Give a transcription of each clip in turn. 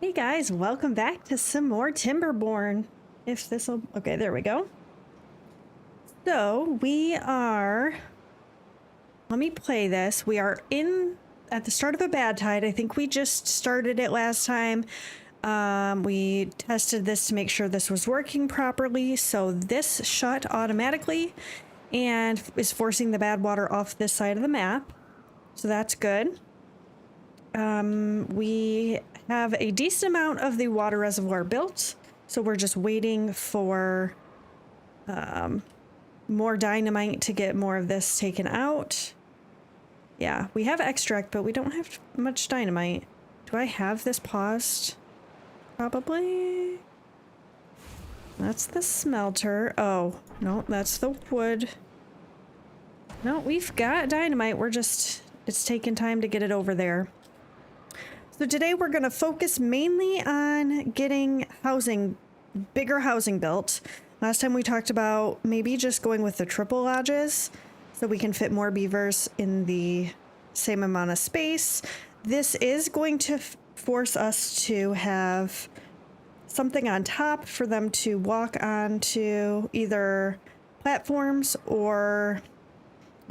Hey guys, welcome back to some more Timberborn. If this'll... Okay, there we go. So, we are... Let me play this. We are at the start of a bad tide. I think we just started it last time. We tested this to make sure this was working properly. So this shut automatically and is forcing the bad water off this side of the map. So that's good. We have a decent amount of the water reservoir built, so we're just waiting for more dynamite to get more of this taken out. Yeah, we have extract, but we don't have much dynamite. Do I have this paused? Probably. That's the smelter. Oh, no, that's the wood. No, we've got dynamite. It's taking time to get it over there. So today we're going to focus mainly on getting bigger housing built. Last time we talked about maybe just going with the triple lodges so we can fit more beavers in the same amount of space. This is going to force us to have something on top for them to walk onto, either platforms or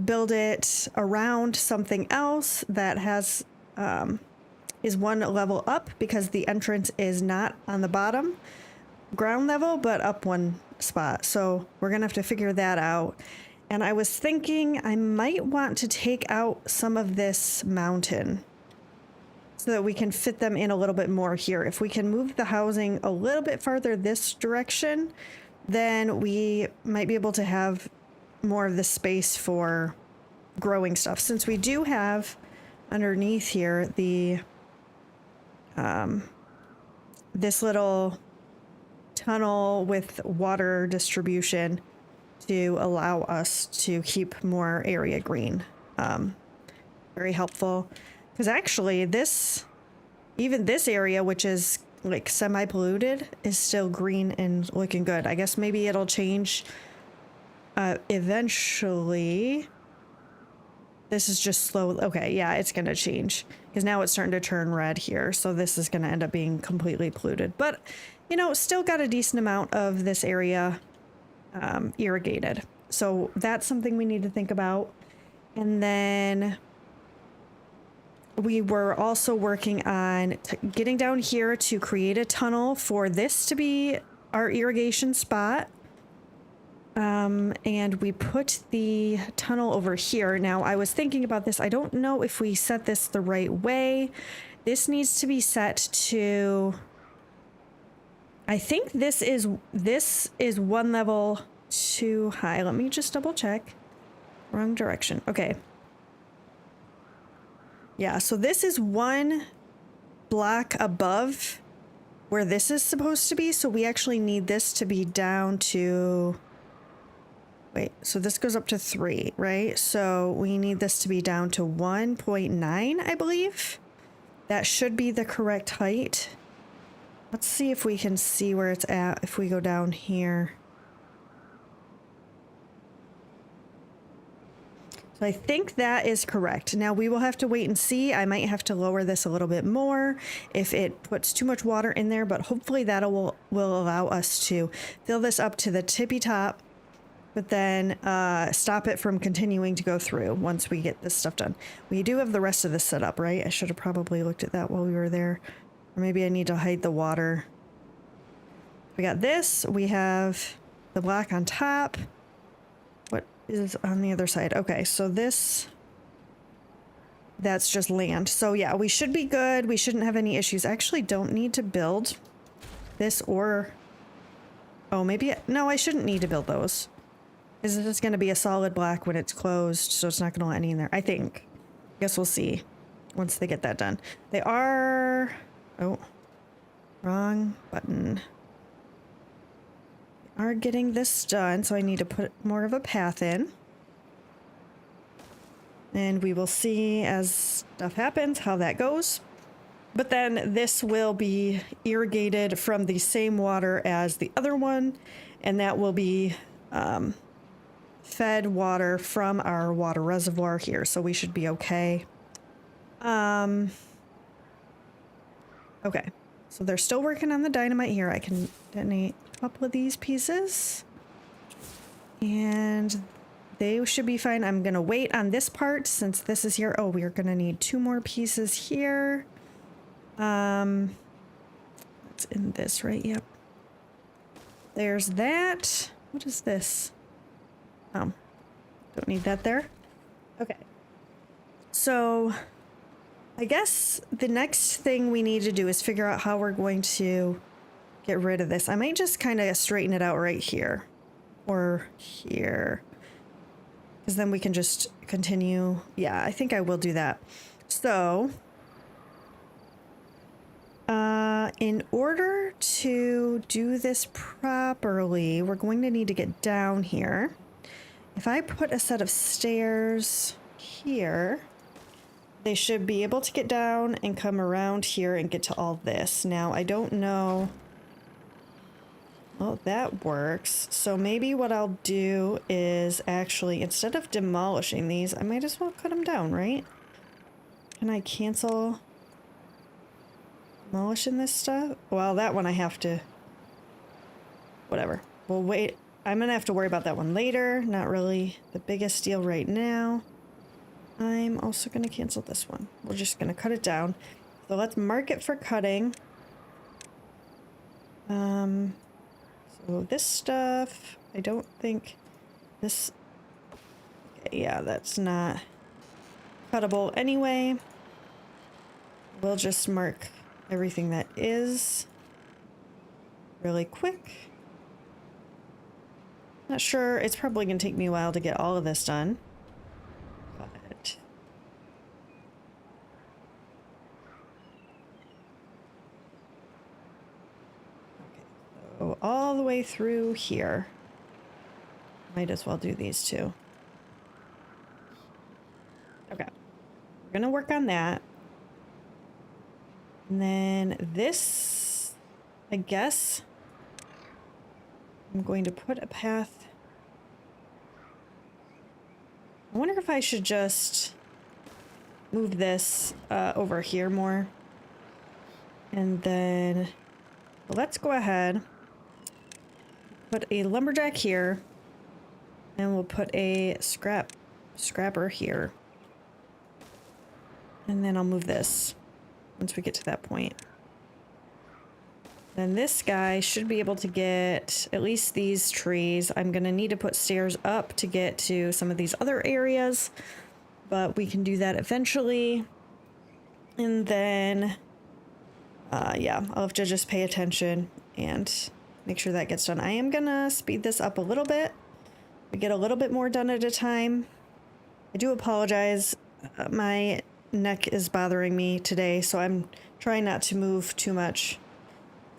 build it around something else that has is one level up, because the entrance is not on the bottom ground level but up one spot. So we're gonna have to figure that out. And I was thinking I might want to take out some of this mountain so that we can fit them in a little bit more here. If we can move the housing a little bit farther this direction, then we might be able to have more of the space for growing stuff, since we do have underneath here the this little tunnel with water distribution to allow us to keep more area green. Very helpful, because actually even this area, which is like semi-polluted, is still green and looking good. I guess maybe it'll change eventually. This is just slow. Okay, yeah, it's gonna change because now it's starting to turn red here. So this is gonna end up being completely polluted. But, you know, still got a decent amount of this area irrigated. So that's something we need to think about. And then we were also working on getting down here to create a tunnel for this to be our irrigation spot. And we put the tunnel over here. Now, I was thinking about this. I don't know if we set this the right way. This needs to be set to... I think this is one level too high. Let me just double check. Wrong direction. Okay. Yeah, so this is one block above where this is supposed to be. So we actually need this to be down to... Wait, so this goes up to 3, right? So we need this to be down to 1.9, I believe. That should be the correct height. Let's see if we can see where it's at if we go down here. So I think that is correct. Now we will have to wait and see. I might have to lower this a little bit more if it puts too much water in there, but hopefully that will allow us to fill this up to the tippy top, but then stop it from continuing to go through once we get this stuff done. We do have the rest of this set up, right? I should have probably looked at that while we were there. Or maybe I need to hide the water. We got this. We have the black on top. What is on the other side? Okay, so that's just land. So yeah, we should be good. We shouldn't have any issues. I actually don't need to build this or... Oh, maybe... No, I shouldn't need to build those. Is this going to be a solid black when it's closed, so it's not going to let any in there? I think. Guess we'll see once they get that done. They are... Oh, wrong button. They are getting this done, so I need to put more of a path in. And we will see as stuff happens how that goes. But then this will be irrigated from the same water as the other one, and that will be... fed water from our water reservoir here, so we should be okay. Okay, So they're still working on the dynamite here. I can detonate a couple of these pieces. And they should be fine. I'm going to wait on this part since this is here. Oh, we're going to need 2 more pieces here. It's in this, right? Yep. There's that. What is this? Oh, don't need that there. Okay. So I guess the next thing we need to do is figure out how we're going to get rid of this. I might just kind of straighten it out right here or here, because then we can just continue. Yeah, I think I will do that. So in order to do this properly, we're going to need to get down here. If I put a set of stairs here, they should be able to get down and come around here and get to all this. Now, I don't know. Well, that works. So maybe what I'll do is actually, instead of demolishing these, I might as well cut them down, right? Can I cancel demolishing this stuff? Well, that one I have to... Whatever. We'll wait. I'm going to have to worry about that one later. Not really the biggest deal right now. I'm also going to cancel this one. We're just going to cut it down. So let's mark it for cutting. So this stuff, I don't think this... Okay, yeah, that's not cuttable anyway. We'll just mark everything that is really quick. Not sure. It's probably going to take me a while to get all of this done. But okay, so all the way through here. Might as well do these two. Okay. We're going to work on that. And then this, I guess, I'm going to put a path. I wonder if I should just move this over here more. And then let's go ahead, put a lumberjack here, and we'll put a scrapper here. And then I'll move this once we get to that point. Then this guy should be able to get at least these trees. I'm going to need to put stairs up to get to some of these other areas, but we can do that eventually. And then, yeah, I'll have to just pay attention and make sure that gets done. I am going to speed this up a little bit. We get a little bit more done at a time. I do apologize. My neck is bothering me today, so I'm trying not to move too much.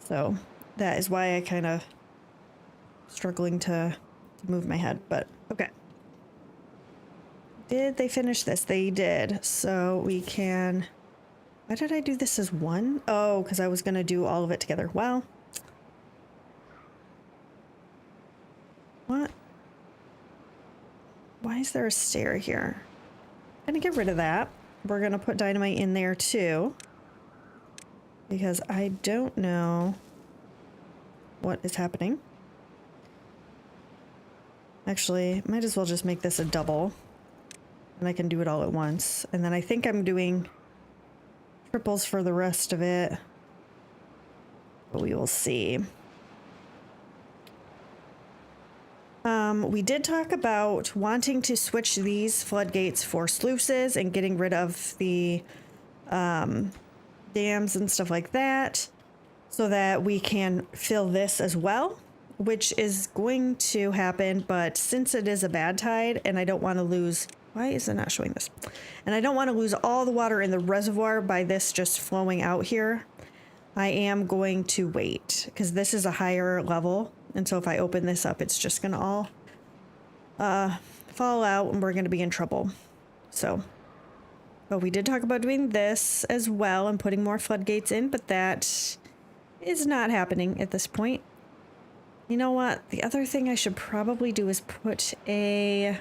So that is why I kind of struggling to move my head, but okay. Did they finish this? They did. So we can, why did I do this as one? Oh, because I was going to do all of it together. Well, what? Why is there a stair here? I'm going to get rid of that. We're going to put dynamite in there too, because I don't know what is happening. Actually, might as well just make this a double, and I can do it all at once. And then I think I'm doing triples for the rest of it, but we will see. We did talk about wanting to switch these floodgates for sluices and getting rid of the dams and stuff like that, so that we can fill this as well, which is going to happen. But since it is a bad tide and I don't want to lose, why is it not showing this? And I don't want to lose all the water in the reservoir by this just flowing out here, I am going to wait, because this is a higher level. And so if I open this up, it's just going to all fall out and we're going to be in trouble. So, but we did talk about doing this as well and putting more floodgates in, but that is not happening at this point. You know what? The other thing I should probably do is put maybe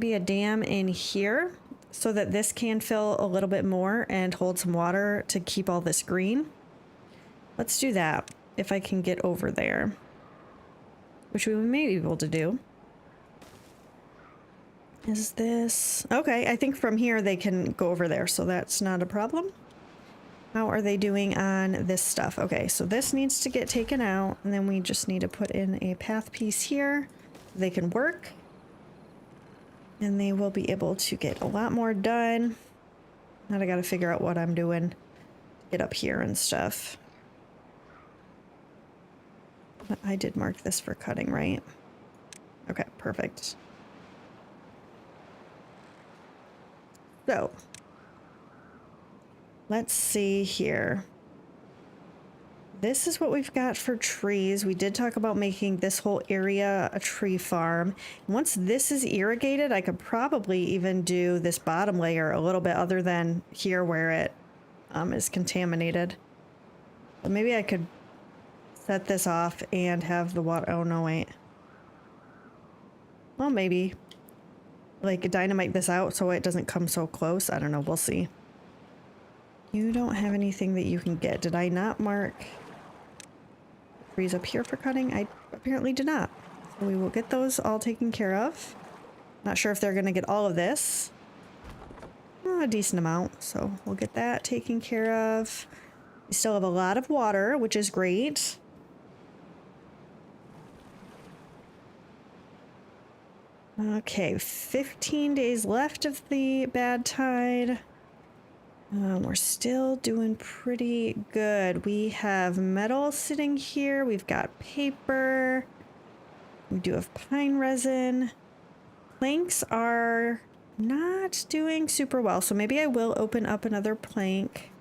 a dam in here so that this can fill a little bit more and hold some water to keep all this green. Let's do that if I can get over there, which we may be able to do. Is this... Okay, I think from here they can go over there, so that's not a problem. How are they doing on this stuff? Okay, so this needs to get taken out, and then we just need to put in a path piece here. They can work, and they will be able to get a lot more done. Now I gotta figure out what I'm doing to get up here and stuff. I did mark this for cutting, right? Okay, perfect. So, let's see here. This is what we've got for trees. We did talk about making this whole area a tree farm. Once this is irrigated, I could probably even do this bottom layer a little bit other than here where it is contaminated. But maybe I could set this off and have the water... Oh, no, wait. Well, maybe. Like, dynamite this out so it doesn't come so close. I don't know. We'll see. You don't have anything that you can get. Did I not mark trees up here for cutting? I apparently did not. So we will get those all taken care of. Not sure if they're going to get all of this. A decent amount. So we'll get that taken care of. We still have a lot of water, which is great. Okay, 15 days left of the bad tide. We're still doing pretty good. We have metal sitting here. We've got paper. We do have pine resin. Planks are not doing super well, so maybe I will open up another plank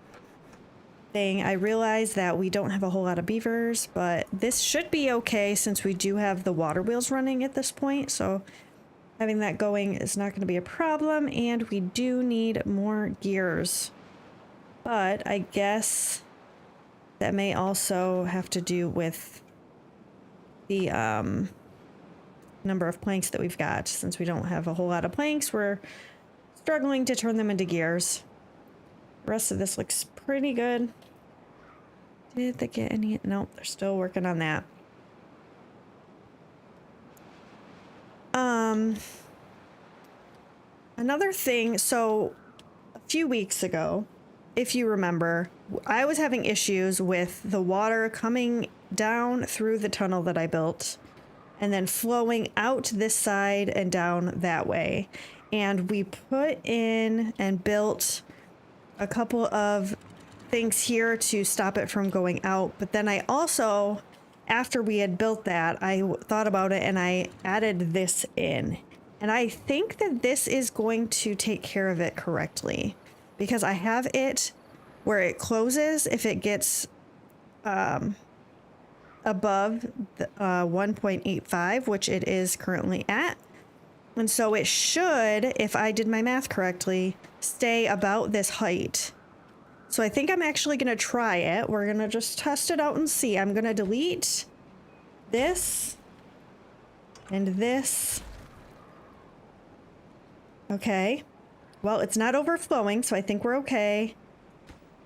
thing. I realize that we don't have a whole lot of beavers, but this should be okay since we do have the water wheels running at this point, so having that going is not going to be a problem, and we do need more gears. But I guess that may also have to do with the number of planks that we've got. Since we don't have a whole lot of planks, we're struggling to turn them into gears. The rest of this looks pretty good. Did they get any? Nope, they're still working on that. Another thing, so a few weeks ago, if you remember, I was having issues with the water coming down through the tunnel that I built and then flowing out this side and down that way. And we put in and built a couple of things here to stop it from going out. But then I also, after we had built that, I thought about it and I added this in. And I think that this is going to take care of it correctly, because I have it where it closes if it gets above the 1.85, which it is currently at. And so it should, if I did my math correctly, stay about this height. So I think I'm actually going to try it. We're going to just test it out and see. I'm going to delete this and this. Okay. Well, it's not overflowing, so I think we're okay.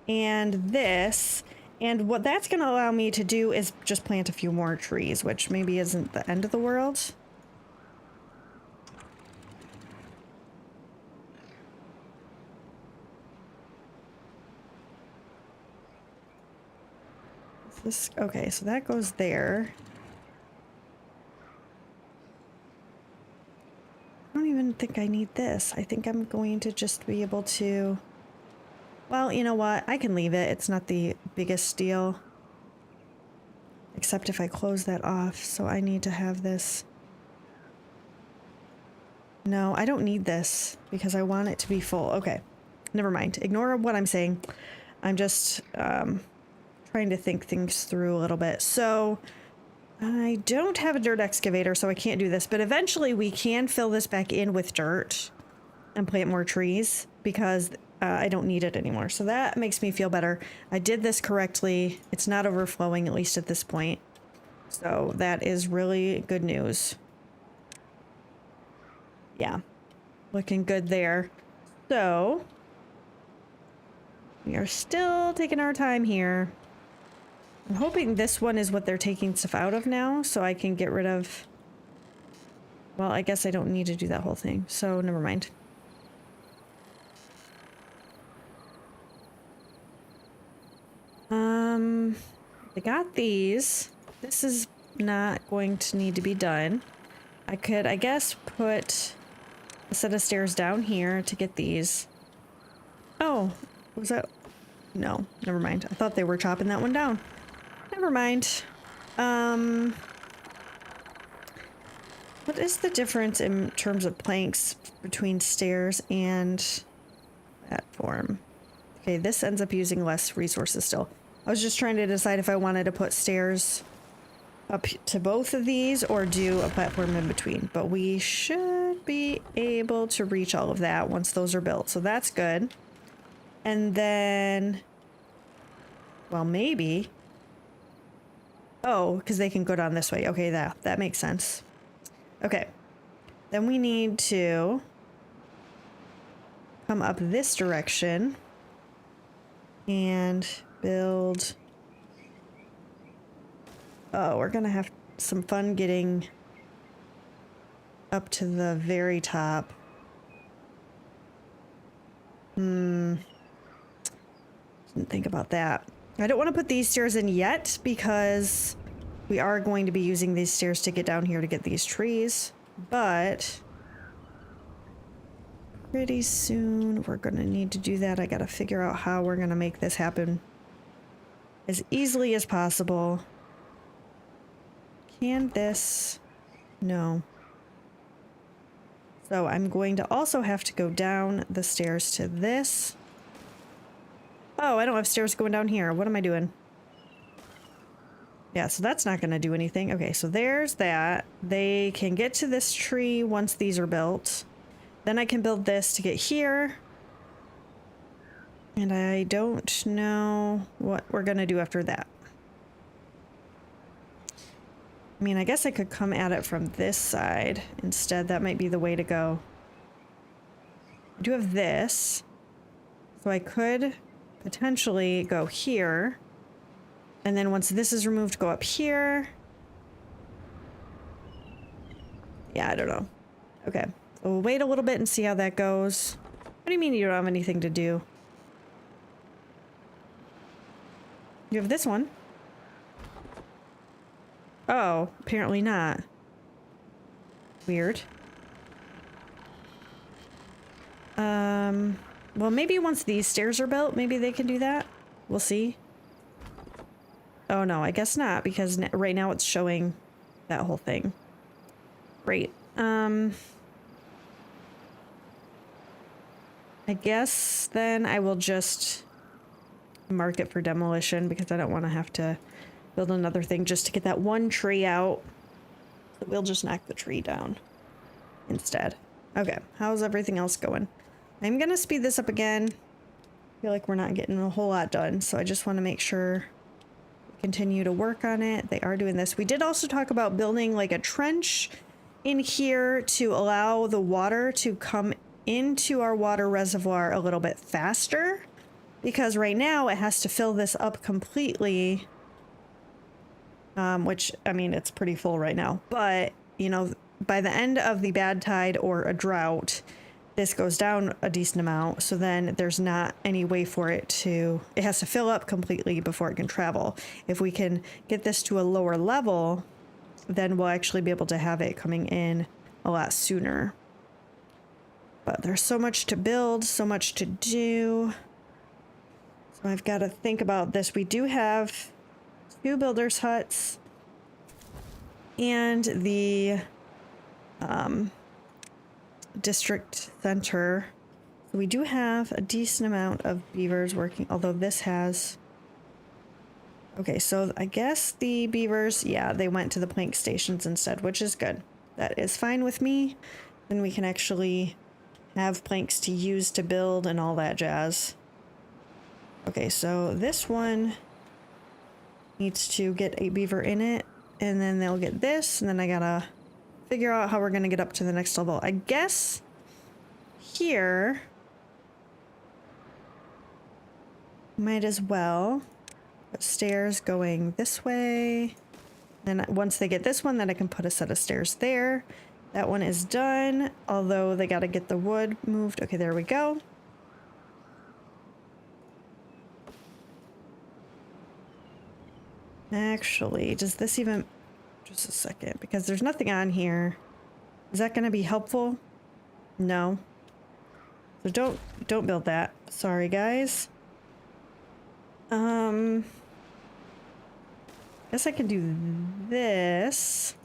And this. And what that's going to allow me to do is just plant a few more trees, which maybe isn't the end of the world. This, okay, so that goes there. I don't even think I need this. I think I'm going to just be able to... Well, you know what? I can leave it. It's not the biggest deal. Except if I close that off. So I need to have this. No, I don't need this because I want it to be full. Okay. Never mind. Ignore what I'm saying. I'm just trying to think things through a little bit. So I don't have a dirt excavator, so I can't do this. But eventually we can fill this back in with dirt and plant more trees because I don't need it anymore. So that makes me feel better. I did this correctly. It's not overflowing, at least at this point. So that is really good news. Yeah, looking good there. So we are still taking our time here. I'm hoping this one is what they're taking stuff out of now, so I can get rid of... Well, I guess I don't need to do that whole thing, so never mind. They got these. This is not going to need to be done. I could, I guess, put a set of stairs down here to get these. Oh, was that... No, never mind. I thought they were chopping that one down. Never mind. What is the difference in terms of planks between stairs and platform? Okay, this ends up using less resources still. I was just trying to decide if I wanted to put stairs up to both of these or do a platform in between, but we should be able to reach all of that once those are built, so that's good. And then, well, maybe, oh, because they can go down this way. Okay, that makes sense. Okay, then we need to come up this direction and build... Oh, we're gonna have some fun getting up to the very top. Didn't think about that. I don't want to put these stairs in yet because we are going to be using these stairs to get down here to get these trees, but pretty soon we're gonna need to do that. I gotta figure out how we're gonna make this happen as easily as possible. Can this? No. So I'm going to also have to go down the stairs to this. Oh, I don't have stairs going down here. What am I doing? Yeah, so that's not going to do anything. Okay, so there's that. They can get to this tree once these are built. Then I can build this to get here. And I don't know what we're going to do after that. I mean, I guess I could come at it from this side instead. That might be the way to go. I do have this. So I could potentially go here. And then once this is removed, go up here. Yeah, I don't know. Okay. So we'll wait a little bit and see how that goes. What do you mean you don't have anything to do? You have this one. Oh, apparently not. Weird. Well, maybe once these stairs are built, maybe they can do that. We'll see. Oh no, I guess not, because right now it's showing that whole thing. Great. I guess then I will just mark it for demolition because I don't want to have to build another thing just to get that one tree out. So we'll just knock the tree down instead. Okay, how's everything else going? I'm gonna speed this up again. I feel like we're not getting a whole lot done, so I just want to make sure we continue to work on it. They are doing this. We did also talk about building like a trench in here to allow the water to come into our water reservoir a little bit faster, because right now it has to fill this up completely. Which, I mean, it's pretty full right now, but, you know, by the end of the bad tide or a drought, this goes down a decent amount, so then there's not any way for it to... It has to fill up completely before it can travel. If we can get this to a lower level, then we'll actually be able to have it coming in a lot sooner. But there's so much to build, so much to do. So I've got to think about this. We do have 2 builders' huts and the district center. So we do have a decent amount of beavers working, although this has... Okay, so I guess the beavers, yeah, they went to the plank stations instead, which is good. That is fine with me. Then we can actually have planks to use to build and all that jazz. Okay, so this one needs to get a beaver in it, and then they'll get this, and then I gotta figure out how we're gonna get up to the next level. I guess here might as well Put stairs going this way. Then once they get this one, then I can put a set of stairs there. That one is done, although they got to get the wood moved. Okay, there we go. Actually, does this even... Just a second, because there's nothing on here. Is that going to be helpful? No. So don't build that. Sorry, guys. Guess I can do this.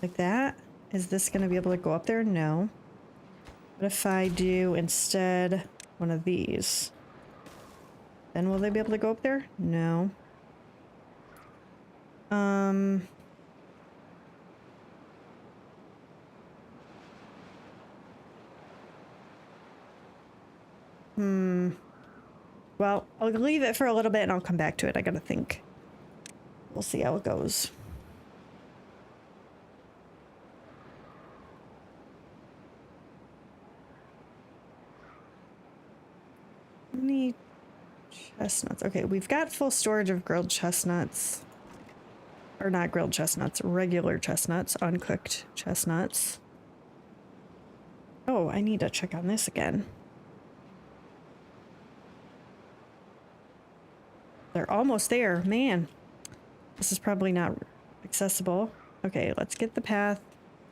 Like that. Is this going to be able to go up there? No. What if I do instead one of these? Then will they be able to go up there? No. Well, I'll leave it for a little bit and I'll come back to it. I gotta think. We'll see how it goes. How many chestnuts? Okay, we've got full storage of grilled chestnuts. Or not grilled chestnuts, regular chestnuts, uncooked chestnuts. Oh, I need to check on this again. They're almost there, man. This is probably not accessible. Okay, let's get the path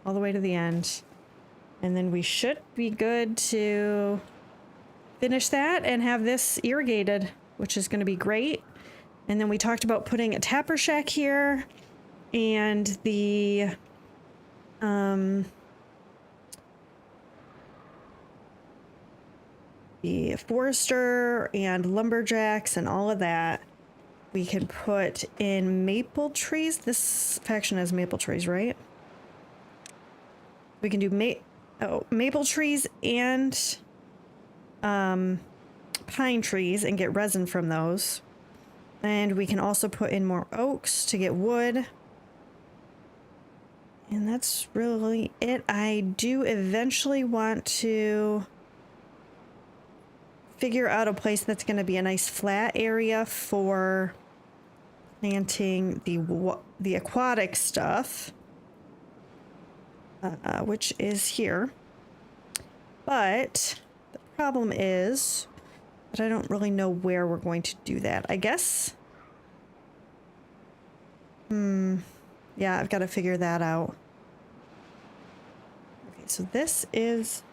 all the way to the end. And then we should be good to finish that and have this irrigated, which is going to be great. And then we talked about putting a tapper shack here and the forester and lumberjacks and all of that. We can put in maple trees. This faction has maple trees, right? We can do maple trees and pine trees and get resin from those. And we can also put in more oaks to get wood. And that's really it. I do eventually want to figure out a place that's going to be a nice flat area for planting the aquatic stuff, which is here. But the problem is that I don't really know where we're going to do that. I guess. Yeah, I've got to figure that out. Okay, so this is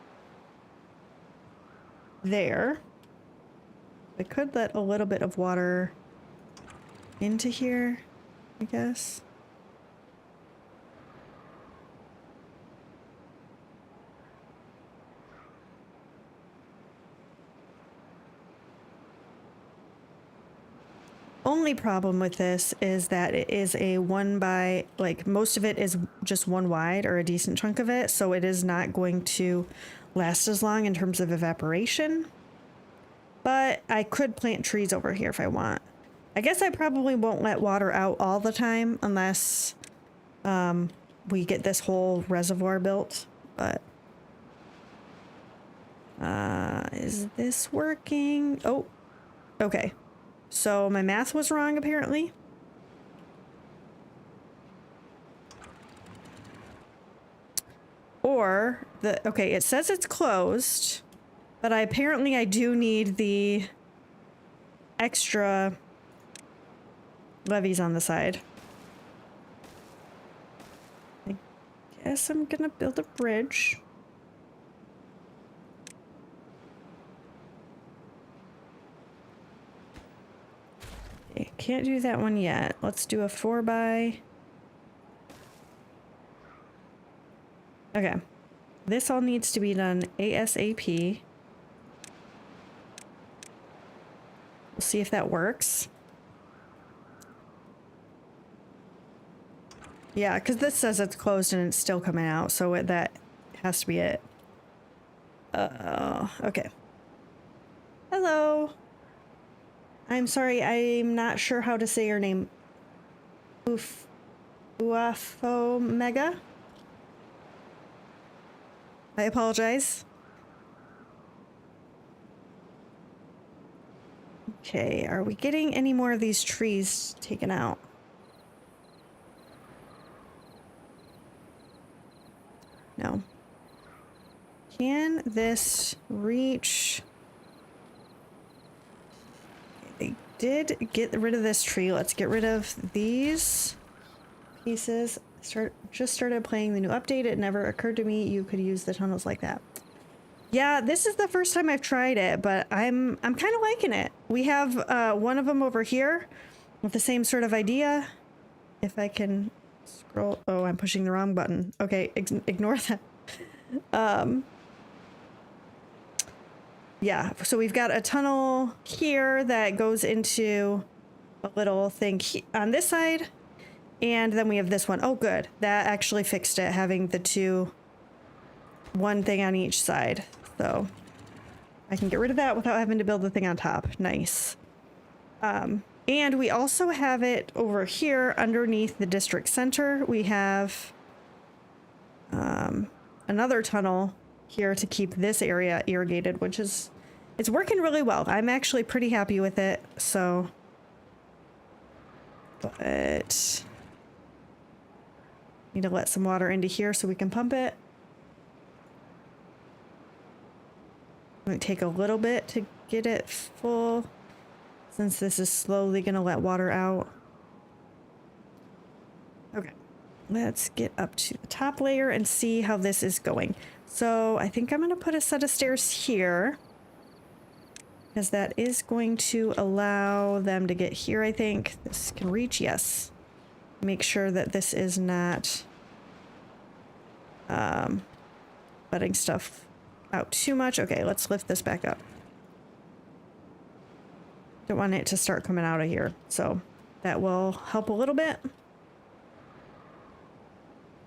there. I could let a little bit of water into here, I guess. Only problem with this is that it is a most of it is just one wide, or a decent chunk of it, so it is not going to last as long in terms of evaporation. But I could plant trees over here if I want. I guess I probably won't let water out all the time unless we get this whole reservoir built. But is this working? Oh, okay. So my math was wrong apparently. Or okay, it says it's closed. But apparently I do need the extra levees on the side. I guess I'm gonna build a bridge. Okay, can't do that one yet. Let's do a 4x. Okay. This all needs to be done ASAP. We'll see if that works. Yeah, because this says it's closed and it's still coming out, so that has to be it. Okay. Hello. I'm sorry, I'm not sure how to say your name. Uafomega? I apologize. Okay, are we getting any more of these trees taken out? No. Can this reach? They did get rid of this tree. Let's get rid of these pieces. Just started playing the new update. It never occurred to me you could use the tunnels like that. Yeah, this is the first time I've tried it, but I'm kind of liking it. We have one of them over here with the same sort of idea. If I can scroll. Oh, I'm pushing the wrong button. Okay, ignore that. Yeah, so we've got a tunnel here that goes into a little thing on this side, and then we have this one. Oh, good. That actually fixed it, having the two, one thing on each side. So I can get rid of that without having to build the thing on top. Nice. And we also have it over here underneath the district center. We have another tunnel here to keep this area irrigated, which is, it's working really well. I'm actually pretty happy with it. So, but need to let some water into here so we can pump it. Might take a little bit to get it full, since this is slowly gonna let water out. Okay, let's get up to the top layer and see how this is going. So I think I'm gonna put a set of stairs here, because that is going to allow them to get here. I think this can reach. Yes. Make sure that this is not letting stuff out too much. Okay, let's lift this back up. Don't want it to start coming out of here, so that will help a little bit.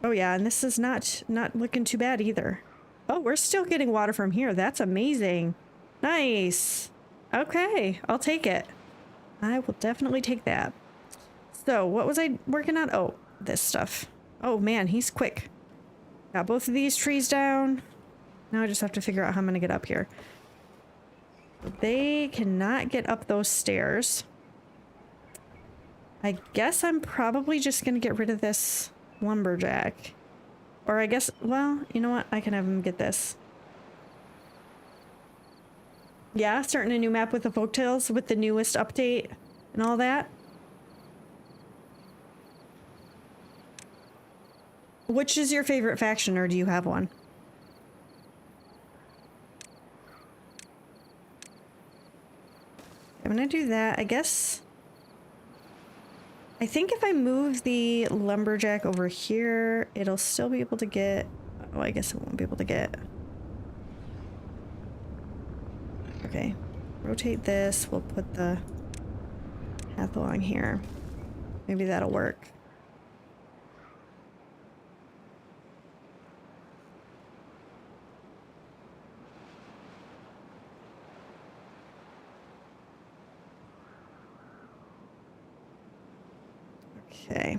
Oh yeah, and this is not looking too bad either. Oh, we're still getting water from here. That's amazing. Nice. Okay, I'll take it. I will definitely take that. So what was I working on? Oh, this stuff. Oh man, he's quick. Got both of these trees down. Now I just have to figure out how I'm gonna get up here. They cannot get up those stairs. I guess I'm probably just gonna get rid of this lumberjack. Or I guess, well, you know what? I can have him get this. Yeah, starting a new map with the folktales with the newest update and all that. Which is your favorite faction, or do you have one? I'm gonna do that, I guess. I think if I move the lumberjack over here, it'll still be able to get... Oh, I guess it won't be able to get... Okay. Rotate this. We'll put the path along here. Maybe that'll work. Okay.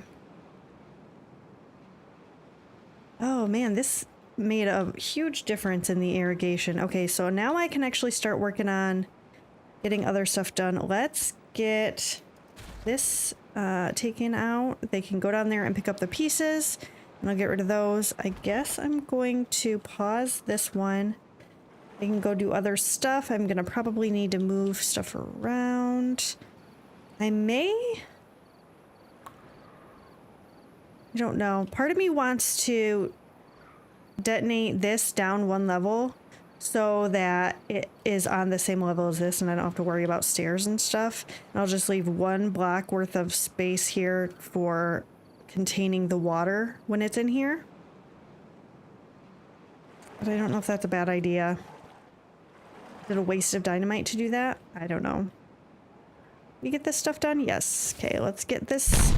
Oh man, this made a huge difference in the irrigation. Okay, so now I can actually start working on getting other stuff done. Let's get this taken out. They can go down there and pick up the pieces, and I'll get rid of those. I guess I'm going to pause this one. They can go do other stuff. I'm gonna probably need to move stuff around. I don't know. Part of me wants to detonate this down one level so that it is on the same level as this and I don't have to worry about stairs and stuff. And I'll just leave one block worth of space here for containing the water when it's in here. But I don't know if that's a bad idea. Is it a waste of dynamite to do that? I don't know. We get this stuff done? Yes. Okay, let's get this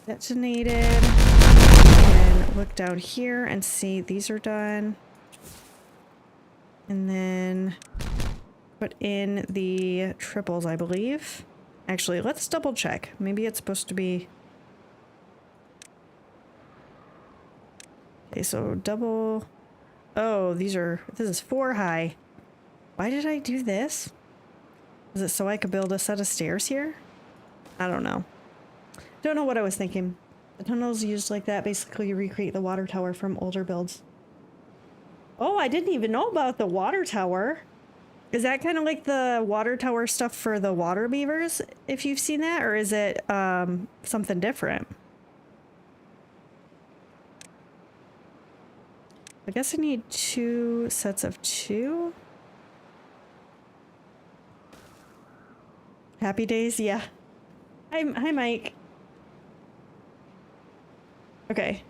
detonated, and look down here and see these are done, and then put in the triples, I believe. Actually, let's double check. Maybe it's supposed to be... Okay, so double... Oh, this is 4 high. Why did I do this? Is it so I could build a set of stairs here? I don't know. Don't know what I was thinking. The tunnels used like that basically recreate the water tower from older builds. Oh, I didn't even know about the water tower. Is that kind of like the water tower stuff for the water beavers, if you've seen that? Or is it something different? I guess I need 2 sets of 2. Happy days, yeah. Hi, Mike. Okay.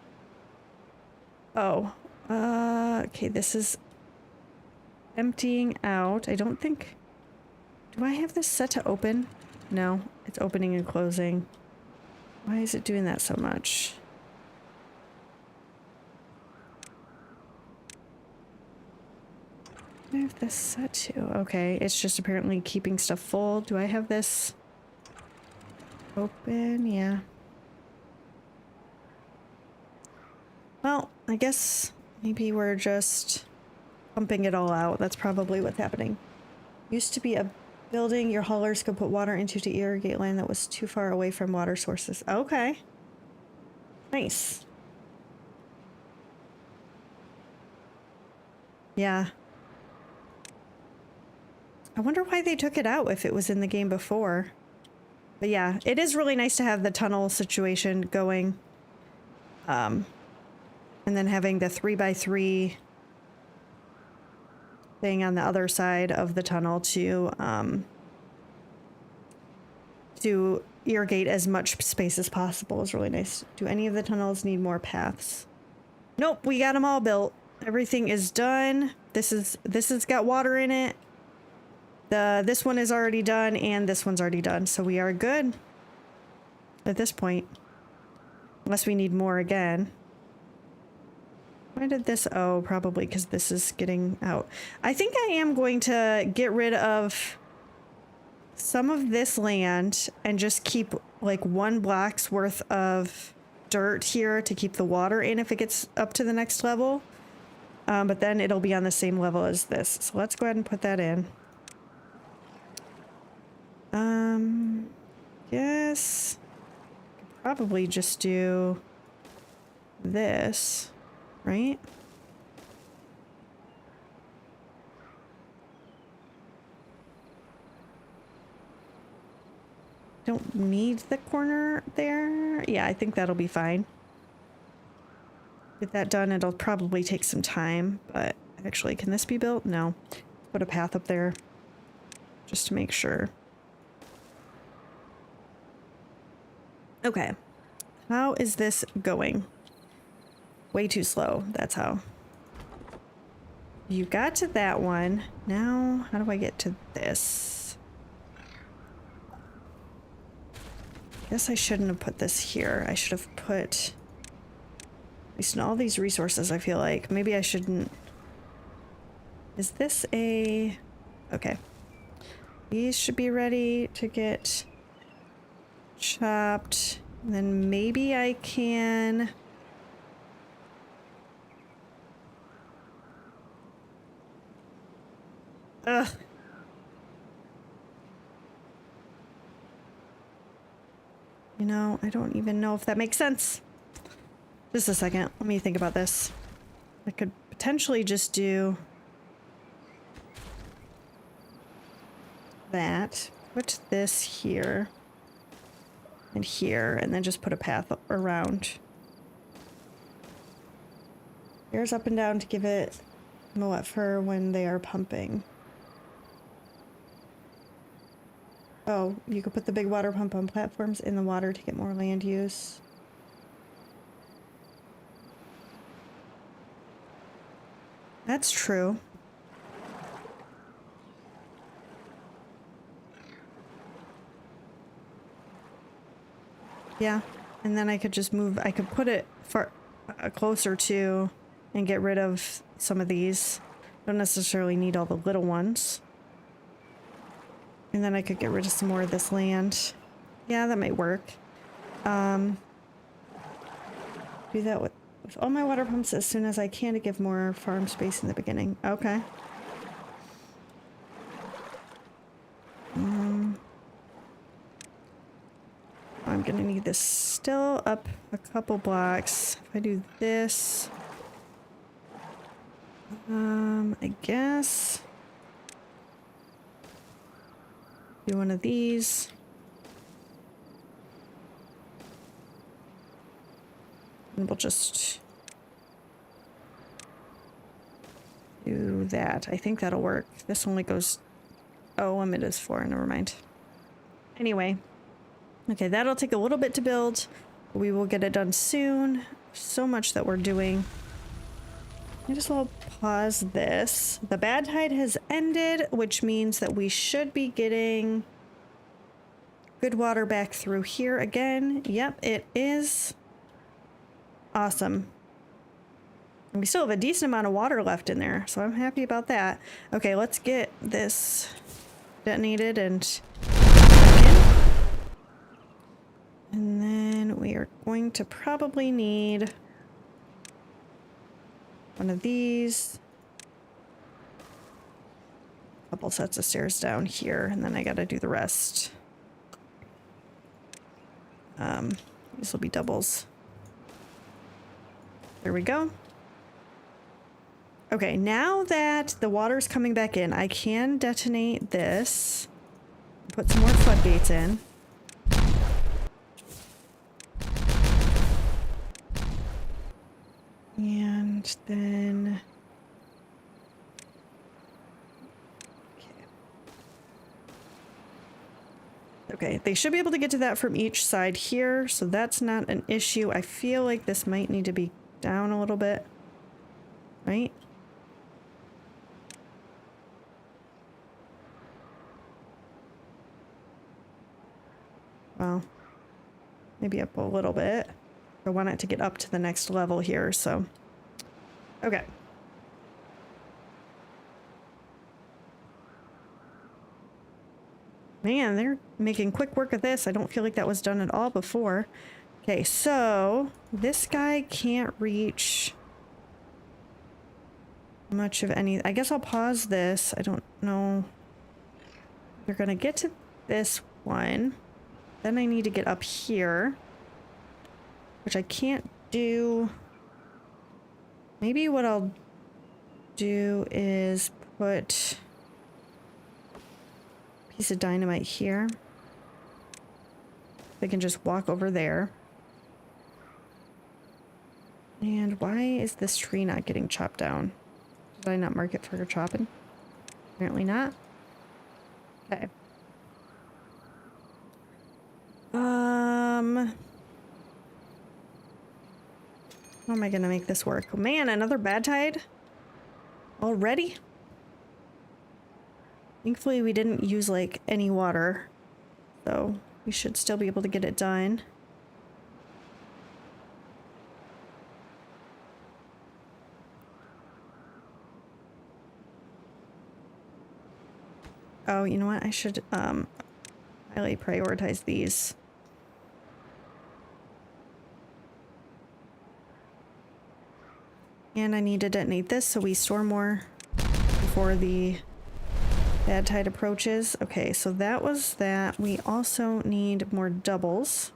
Oh. Okay, this is emptying out. I don't think... Do I have this set to open? No, it's opening and closing. Why is it doing that so much? I have this set to. Okay, it's just apparently keeping stuff full. Do I have this open? Yeah. Well, I guess maybe we're just pumping it all out. That's probably what's happening. Used to be a building your haulers could put water into to irrigate land that was too far away from water sources. Okay. Nice. Yeah. I wonder why they took it out if it was in the game before. But yeah, it is really nice to have the tunnel situation going. And then having the 3x3 thing on the other side of the tunnel to irrigate as much space as possible is really nice. Do any of the tunnels need more paths? Nope, we got them all built. Everything is done. This has got water in it. This one is already done and this one's already done, so we are good at this point. Unless we need more again. Why did this? Oh, probably because this is getting out. I think I am going to get rid of some of this land and just keep like 1 block's worth of dirt here to keep the water in if it gets up to the next level. But then it'll be on the same level as this. So let's go ahead and put that in. Yes. Probably just do this, right? Don't need the corner there. Yeah, I think that'll be fine. Get that done. It'll probably take some time, but actually, can this be built? No. Put a path up there just to make sure. Okay. How is this going? Way too slow. That's how. You got to that one. Now, how do I get to this? Guess I shouldn't have put this here. I should have put at least in all these resources, I feel like. Maybe I shouldn't. Is this a... Okay. These should be ready to get chopped. And then maybe I can... Ugh. You know, I don't even know if that makes sense. Just a second. Let me think about this. I could potentially just do that. Put this here and here, and then just put a path around. Here's up and down to give it Moet for when they are pumping. Oh, you could put the big water pump on platforms in the water to get more land use. That's true. Yeah, and then I could just move, I could put it far closer to and get rid of some of these. Don't necessarily need all the little ones. And then I could get rid of some more of this land. Yeah, that might work. Do that with all my water pumps as soon as I can to give more farm space in the beginning. Okay. is still up a couple blocks. If I do this, I guess do one of these. And we'll just do that. I think that'll work. This only goes... Oh, it is 4. Never mind. Anyway. Okay, that'll take a little bit to build. We will get it done soon. So much that we're doing. I just will pause this. The bad tide has ended, which means that we should be getting good water back through here again. Yep, it is. Awesome. And we still have a decent amount of water left in there, so I'm happy about that. Okay, let's get this detonated and back in. And then we are going to probably need one of these. A couple sets of stairs down here, and then I gotta do the rest. These will be doubles. There we go. Okay, now that the water's coming back in, I can detonate this. Put some more floodgates in. And then... Okay, they should be able to get to that from each side here, so that's not an issue. I feel like this might need to be down a little bit, right? Well, maybe up a little bit. I want it to get up to the next level here, so... Okay. Man, they're making quick work of this. I don't feel like that was done at all before. Okay, so this guy can't reach much of any... I guess I'll pause this. I don't know. We're gonna get to this one. Then I need to get up here, which I can't do. Maybe what I'll do is put a piece of dynamite here. I can just walk over there. And why is this tree not getting chopped down? Did I not mark it for chopping? Apparently not. Okay. How am I gonna make this work? Oh, man, another bad tide? Already? Thankfully, we didn't use, like, any water. So, we should still be able to get it done. Oh, you know what? I should, highly prioritize these. And I need to detonate this so we store more before the bad tide approaches. Okay, so that was that. We also need more doubles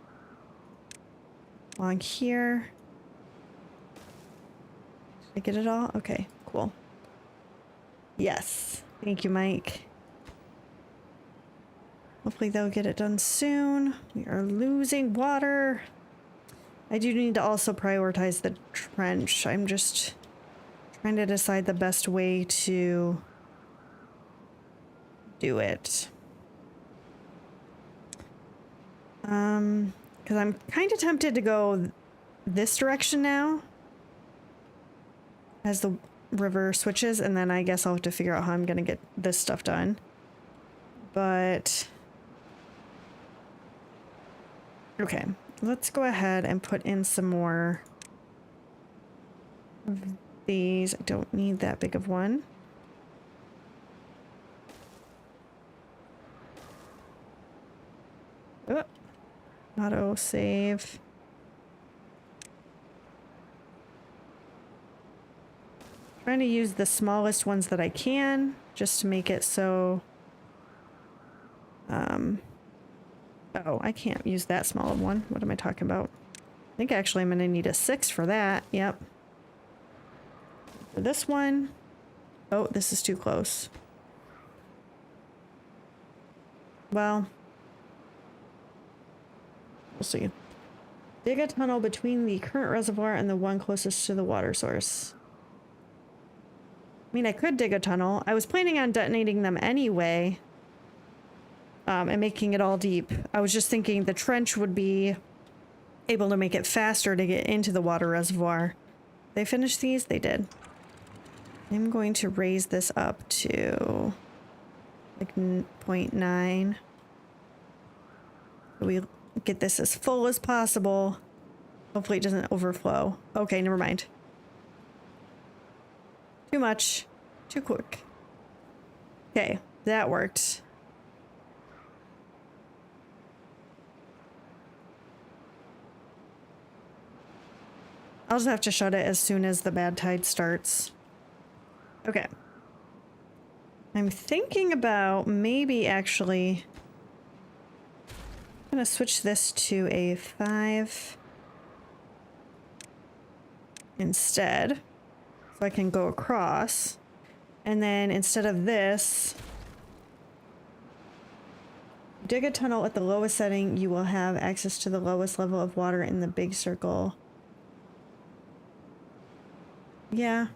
along here. Did I get it all? Okay, cool. Yes. Thank you, Mike. Hopefully they'll get it done soon. We are losing water. I do need to also prioritize the trench. I'm just trying to decide the best way to do it. Because I'm kind of tempted to go this direction now as the river switches, and then I guess I'll have to figure out how I'm going to get this stuff done. But... okay. Let's go ahead and put in some more of these. I don't need that big of one. Oh, auto save. Trying to use the smallest ones that I can just to make it so oh, Oh, I can't use that small of one. What am I talking about? I think actually I'm going to need a 6 for that. Yep. For this one. Oh, this is too close. Well, we'll see. Dig a tunnel between the current reservoir and the one closest to the water source. I mean, I could dig a tunnel. I was planning on detonating them anyway. And making it all deep. I was just thinking the trench would be able to make it faster to get into the water reservoir. They finished these? They did. I'm going to raise this up to like 0.9. We get this as full as possible. Hopefully it doesn't overflow. Okay, never mind. Too much. Too quick. Okay, that worked. I'll just have to shut it as soon as the bad tide starts. Okay. I'm thinking about maybe actually... I'm going to switch this to a 5 instead. So I can go across. And then instead of this... dig a tunnel at the lowest setting. You will have access to the lowest level of water in the big circle. Yeah.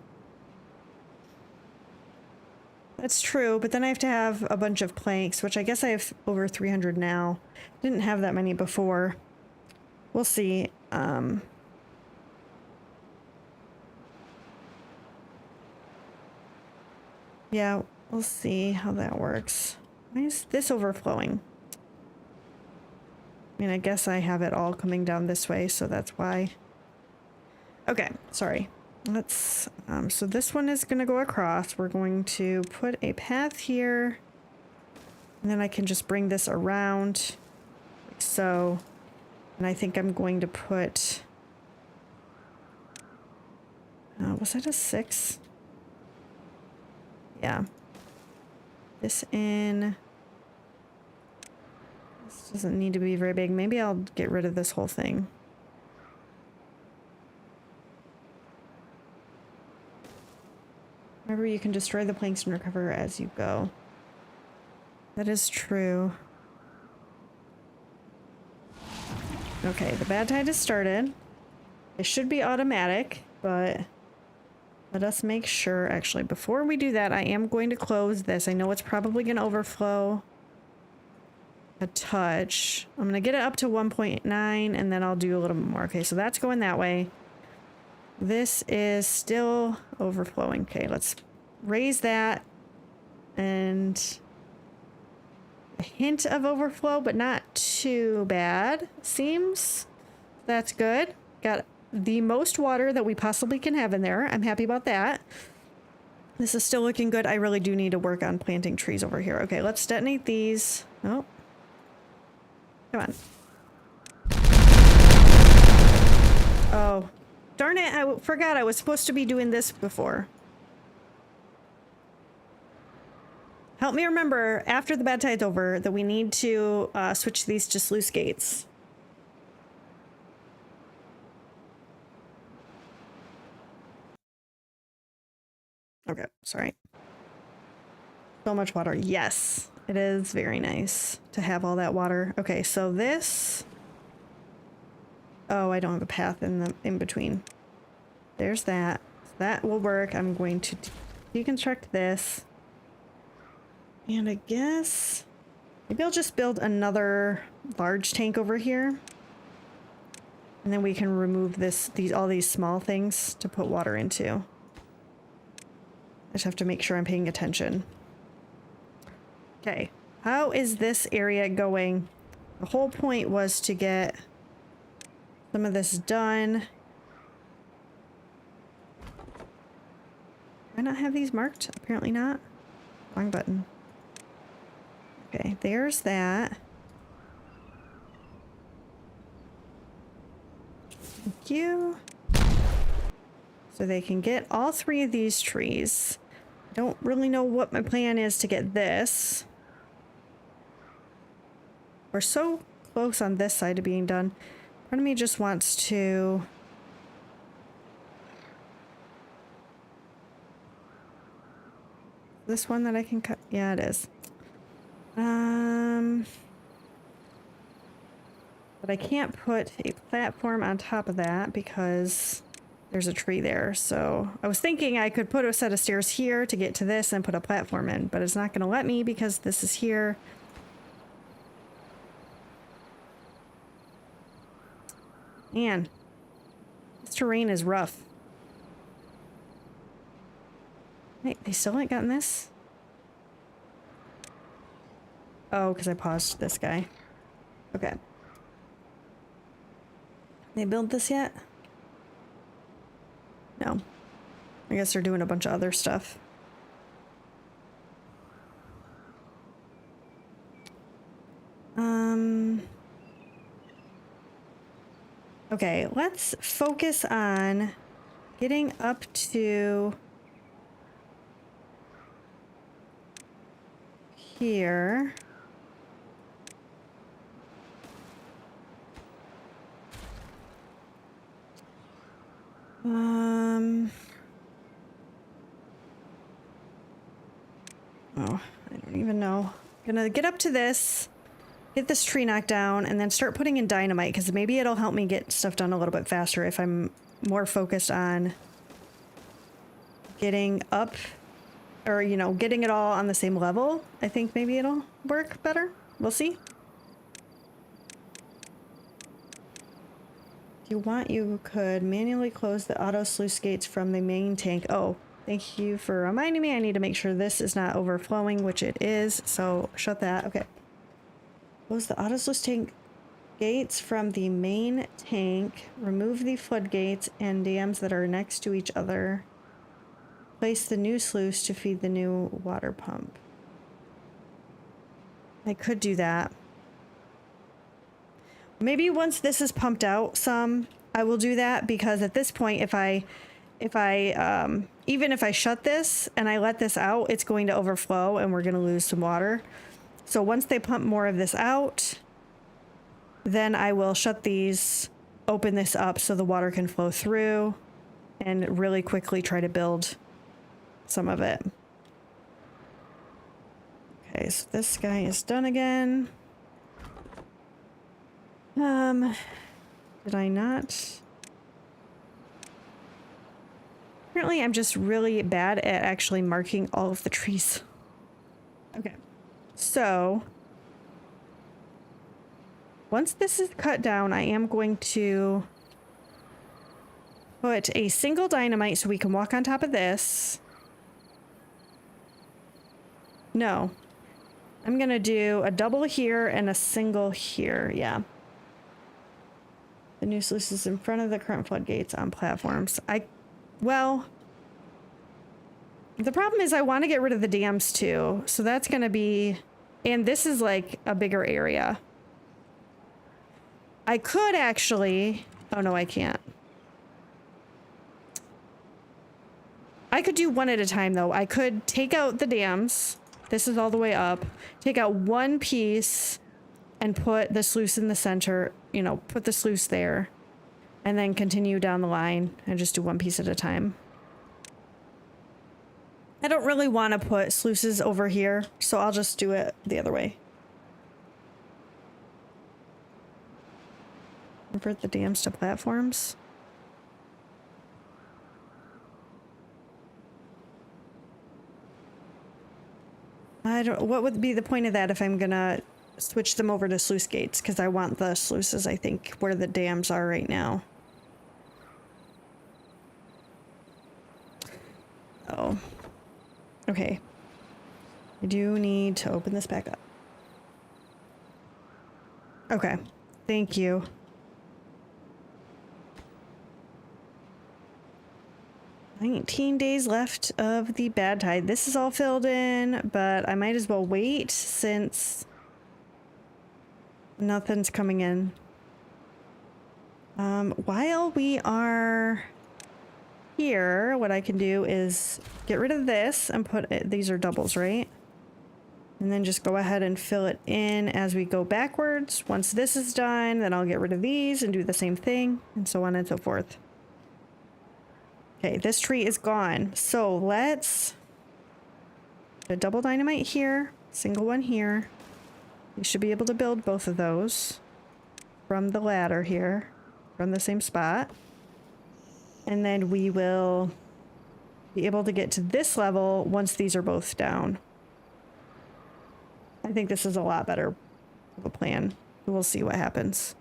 That's true, but then I have to have a bunch of planks, which I guess I have over 300 now. Didn't have that many before. We'll see. Yeah, we'll see how that works. Why is this overflowing? I mean, I guess I have it all coming down this way, so that's why. Okay, sorry. Let's, so this one is going to go across. We're going to put a path here. And then I can just bring this around. Like so. And I think I'm going to put... was that a 6? Yeah. This in... This doesn't need to be very big. Maybe I'll get rid of this whole thing. Remember, you can destroy the planks and recover as you go. That is true. Okay, the bad tide has started. It should be automatic, but let us make sure. Actually, before we do that, I am going to close this. I know it's probably going to overflow a touch. I'm going to get it up to 1.9 and then I'll do a little bit more. Okay, so that's going that way. This is still overflowing. Okay, let's raise that. And a hint of overflow, but not too bad, seems. That's good. Got the most water that we possibly can have in there. I'm happy about that. This is still looking good. I really do need to work on planting trees over here. Okay, let's detonate these. Oh. Come on. Oh. Darn it, I forgot I was supposed to be doing this before. Help me remember, after the bad tide's over, that we need to switch these to sluice gates. Okay, sorry. So much water. Yes, it is very nice to have all that water. Okay, so this... Oh, I don't have a path in between. There's that. That will work. I'm going to deconstruct this. And I guess maybe I'll just build another large tank over here. And then we can remove all these small things to put water into. I just have to make sure I'm paying attention. Okay. How is this area going? The whole point was to get some of this done. Do I not have these marked? Apparently not. Wrong button. Okay, there's that. Thank you. So they can get all 3 of these trees. I don't really know what my plan is to get this. We're so close on this side to being done. Part of me just wants to... This one that I can cut? Yeah, it is. But I can't put a platform on top of that because there's a tree there. So I was thinking I could put a set of stairs here to get to this and put a platform in, but it's not going to let me because this is here. Man, this terrain is rough. Wait, they still ain't gotten this? Oh, because I paused this guy. Okay. They build this yet? No. I guess they're doing a bunch of other stuff. Okay, let's focus on getting up to here. Oh, I don't even know. I'm gonna get up to this, get this tree knocked down, and then start putting in dynamite, because maybe it'll help me get stuff done a little bit faster if I'm more focused on getting up, or, you know, getting it all on the same level. I think maybe it'll work better. We'll see. If you want, you could manually close the auto sluice gates from the main tank. Oh, thank you for reminding me. I need to make sure this is not overflowing, which it is. So shut that. Okay. Close the auto sluice tank gates from the main tank. Remove the floodgates and dams that are next to each other. Place the new sluice to feed the new water pump. I could do that. Maybe once this is pumped out some, I will do that, because at this point, even if I shut this and I let this out, it's going to overflow and we're going to lose some water. So once they pump more of this out, then I will shut these, open this up so the water can flow through, and really quickly try to build some of it. Okay, so this guy is done again. Did I not? Apparently I'm just really bad at actually marking all of the trees. Okay, so once this is cut down, I am going to put a single dynamite so we can walk on top of this. No, I'm gonna do a double here and a single here. Yeah. The new sluices in front of the current floodgates on platforms. Well, the problem is I want to get rid of the dams too. So that's going to be, and this is like a bigger area. I could actually, oh no, I can't. I could do one at a time though. I could take out the dams. This is all the way up. Take out one piece and put the sluice in the center, you know, put the sluice there, and then continue down the line and just do one piece at a time. I don't really want to put sluices over here, so I'll just do it the other way. Convert the dams to platforms. What would be the point of that if I'm gonna switch them over to sluice gates? Because I want the sluices, I think, where the dams are right now. Oh. Okay. I do need to open this back up. Okay. Thank you. "19 days left of the bad tide." This is all filled in, but I might as well wait since nothing's coming in. While we are here, what I can do is get rid of this and put it, these are doubles, right? And then just go ahead and fill it in as we go backwards. Once this is done, then I'll get rid of these and do the same thing, and so on and so forth. Okay, this tree is gone. So let's put a double dynamite here, single one here. We should be able to build both of those from the ladder here, from the same spot. And then we will be able to get to this level once these are both down. I think this is a lot better of a plan. We'll see what happens.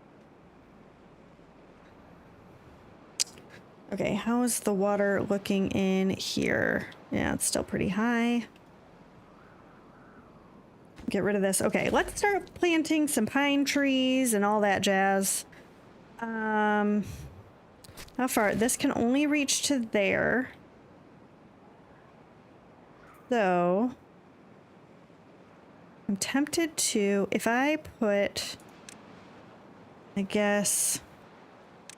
Okay, how is the water looking in here? Yeah, it's still pretty high. Get rid of this. Okay, let's start planting some pine trees and all that jazz. How far? This can only reach to there. So I'm tempted to, if I put, I guess,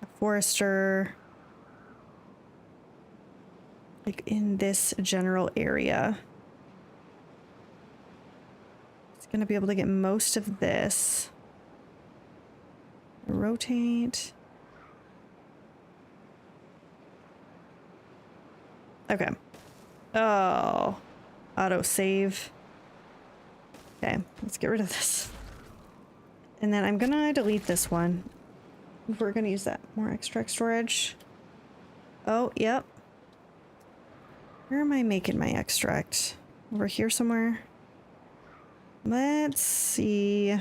a forester like in this general area. It's gonna be able to get most of this. Rotate. Okay. Oh, auto save. Okay, let's get rid of this. And then I'm gonna delete this one. We're gonna use that more extract storage. Oh, yep. Where am I making my extract? Over here somewhere? Let's see.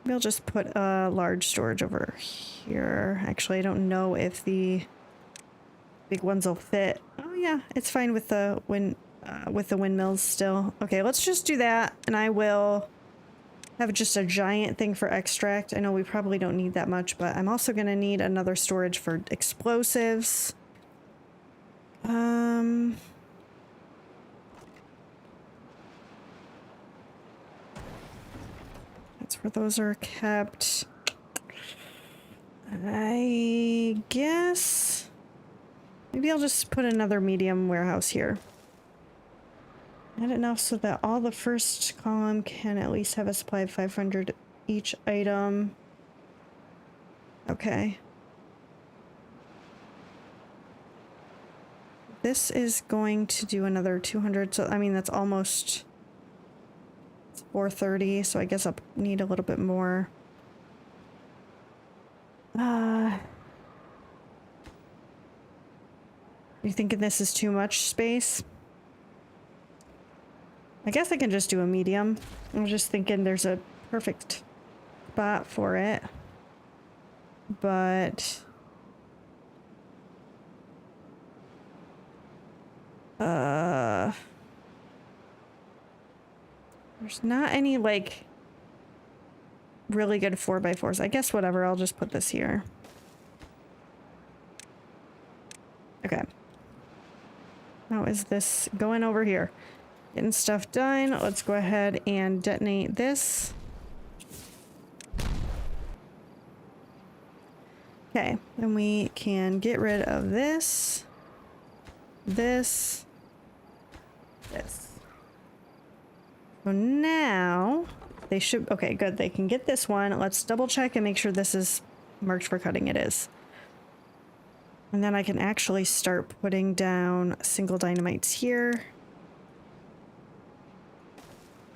Maybe I'll just put a large storage over here. Actually, I don't know if the big ones will fit. Oh yeah, it's fine with the windmills still. Okay, let's just do that, and I will have just a giant thing for extract. I know we probably don't need that much, but I'm also gonna need another storage for explosives. That's where those are kept. I guess maybe I'll just put another medium warehouse here. Add enough so that all the first column can at least have a supply of 500 each item. Okay. This is going to do another 200, so I mean that's almost, it's 430, so I guess I'll need a little bit more. You thinking this is too much space? I guess I can just do a medium. I was just thinking there's a perfect spot for it. But there's not any like really good 4x4s. I guess whatever, I'll just put this here. Okay. How is this going over here? Getting stuff done. Let's go ahead and detonate this. Okay, then we can get rid of this, this. So now they should, okay, good. They can get this one. Let's double check and make sure this is marked for cutting. It is. And then I can actually start putting down single dynamites here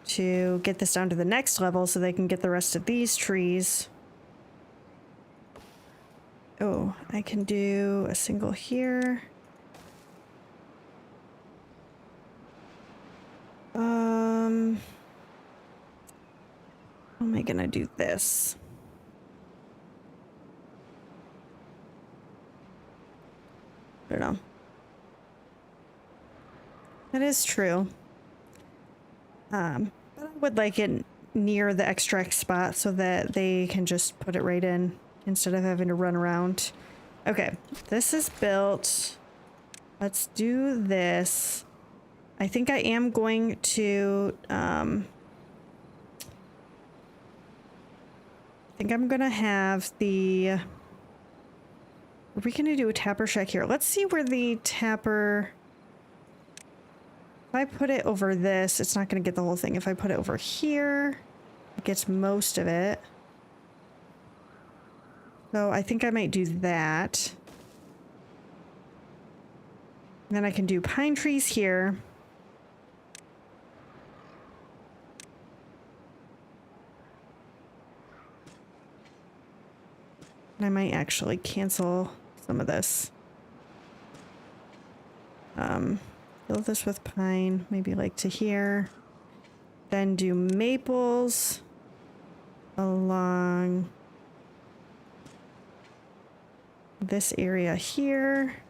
to get this down to the next level so they can get the rest of these trees. Oh, I can do a single here. How am I gonna do this? I don't know. That is true. But I would like it near the extract spot so that they can just put it right in instead of having to run around. Okay, this is built. Let's do this. I think I am going to, I think I'm gonna have the, are we gonna do a tapper shack here? Let's see where the tapper, If I put it over this, it's not going to get the whole thing. If I put it over here, it gets most of it. So I think I might do that. And then I can do pine trees here. And I might actually cancel some of this. Fill this with pine, maybe like to here. Then do maples along this area here.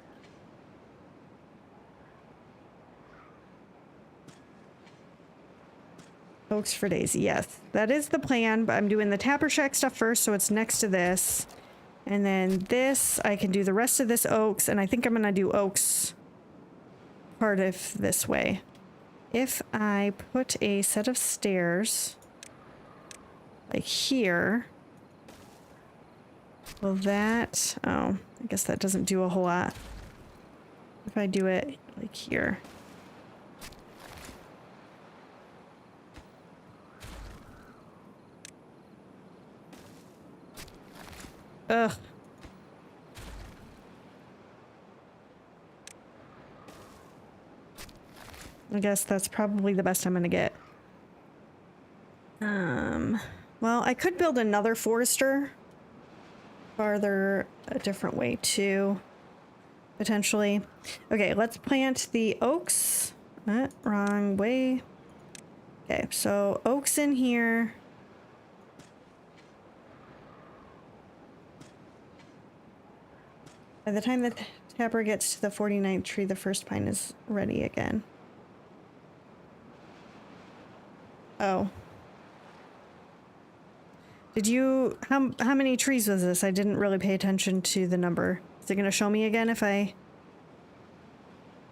Oaks for Daisy. Yes, that is the plan, but I'm doing the Tapper Shack stuff first, so it's next to this. And then this, I can do the rest of this oaks, and I think I'm going to do oaks part of this way. If I put a set of stairs like here, will that... Oh, I guess that doesn't do a whole lot. If I do it like here. Ugh. I guess that's probably the best I'm gonna get. Well, I could build another forester farther a different way too, potentially. Okay, let's plant the oaks. Wrong way. Okay, so oaks in here. By the time the tapper gets to the 49th tree, the first pine is ready again. Oh. Did you... How many trees was this? I didn't really pay attention to the number. Is it going to show me again if I...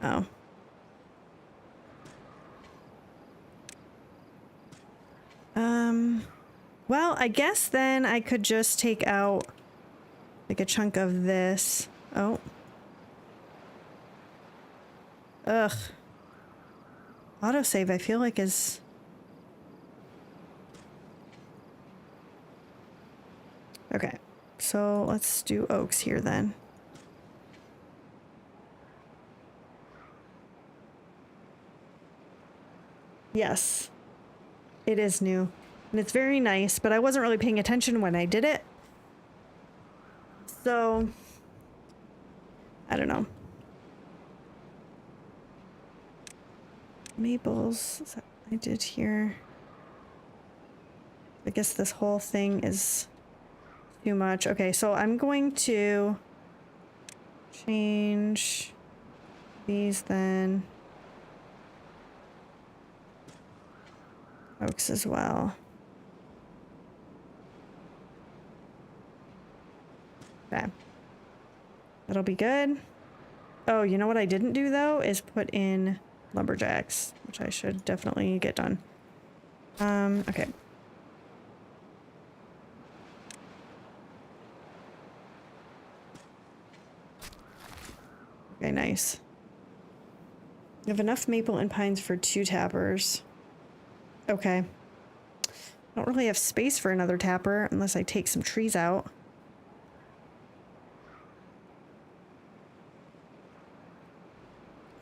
Oh. Well, I guess then I could just take out like a chunk of this. Oh. Ugh. Autosave, I feel like is... Okay, so let's do oaks here then. Yes, it is new. And it's very nice, but I wasn't really paying attention when I did it. So, I don't know. Maples, is that what I did here? I guess this whole thing is too much. Okay, so I'm going to change these then. Oaks as well. Okay. That'll be good. Oh, you know what I didn't do though is put in lumberjacks, which I should definitely get done. Okay. Okay, nice. You have enough maple and pines for 2 tappers. Okay. I don't really have space for another tapper unless I take some trees out.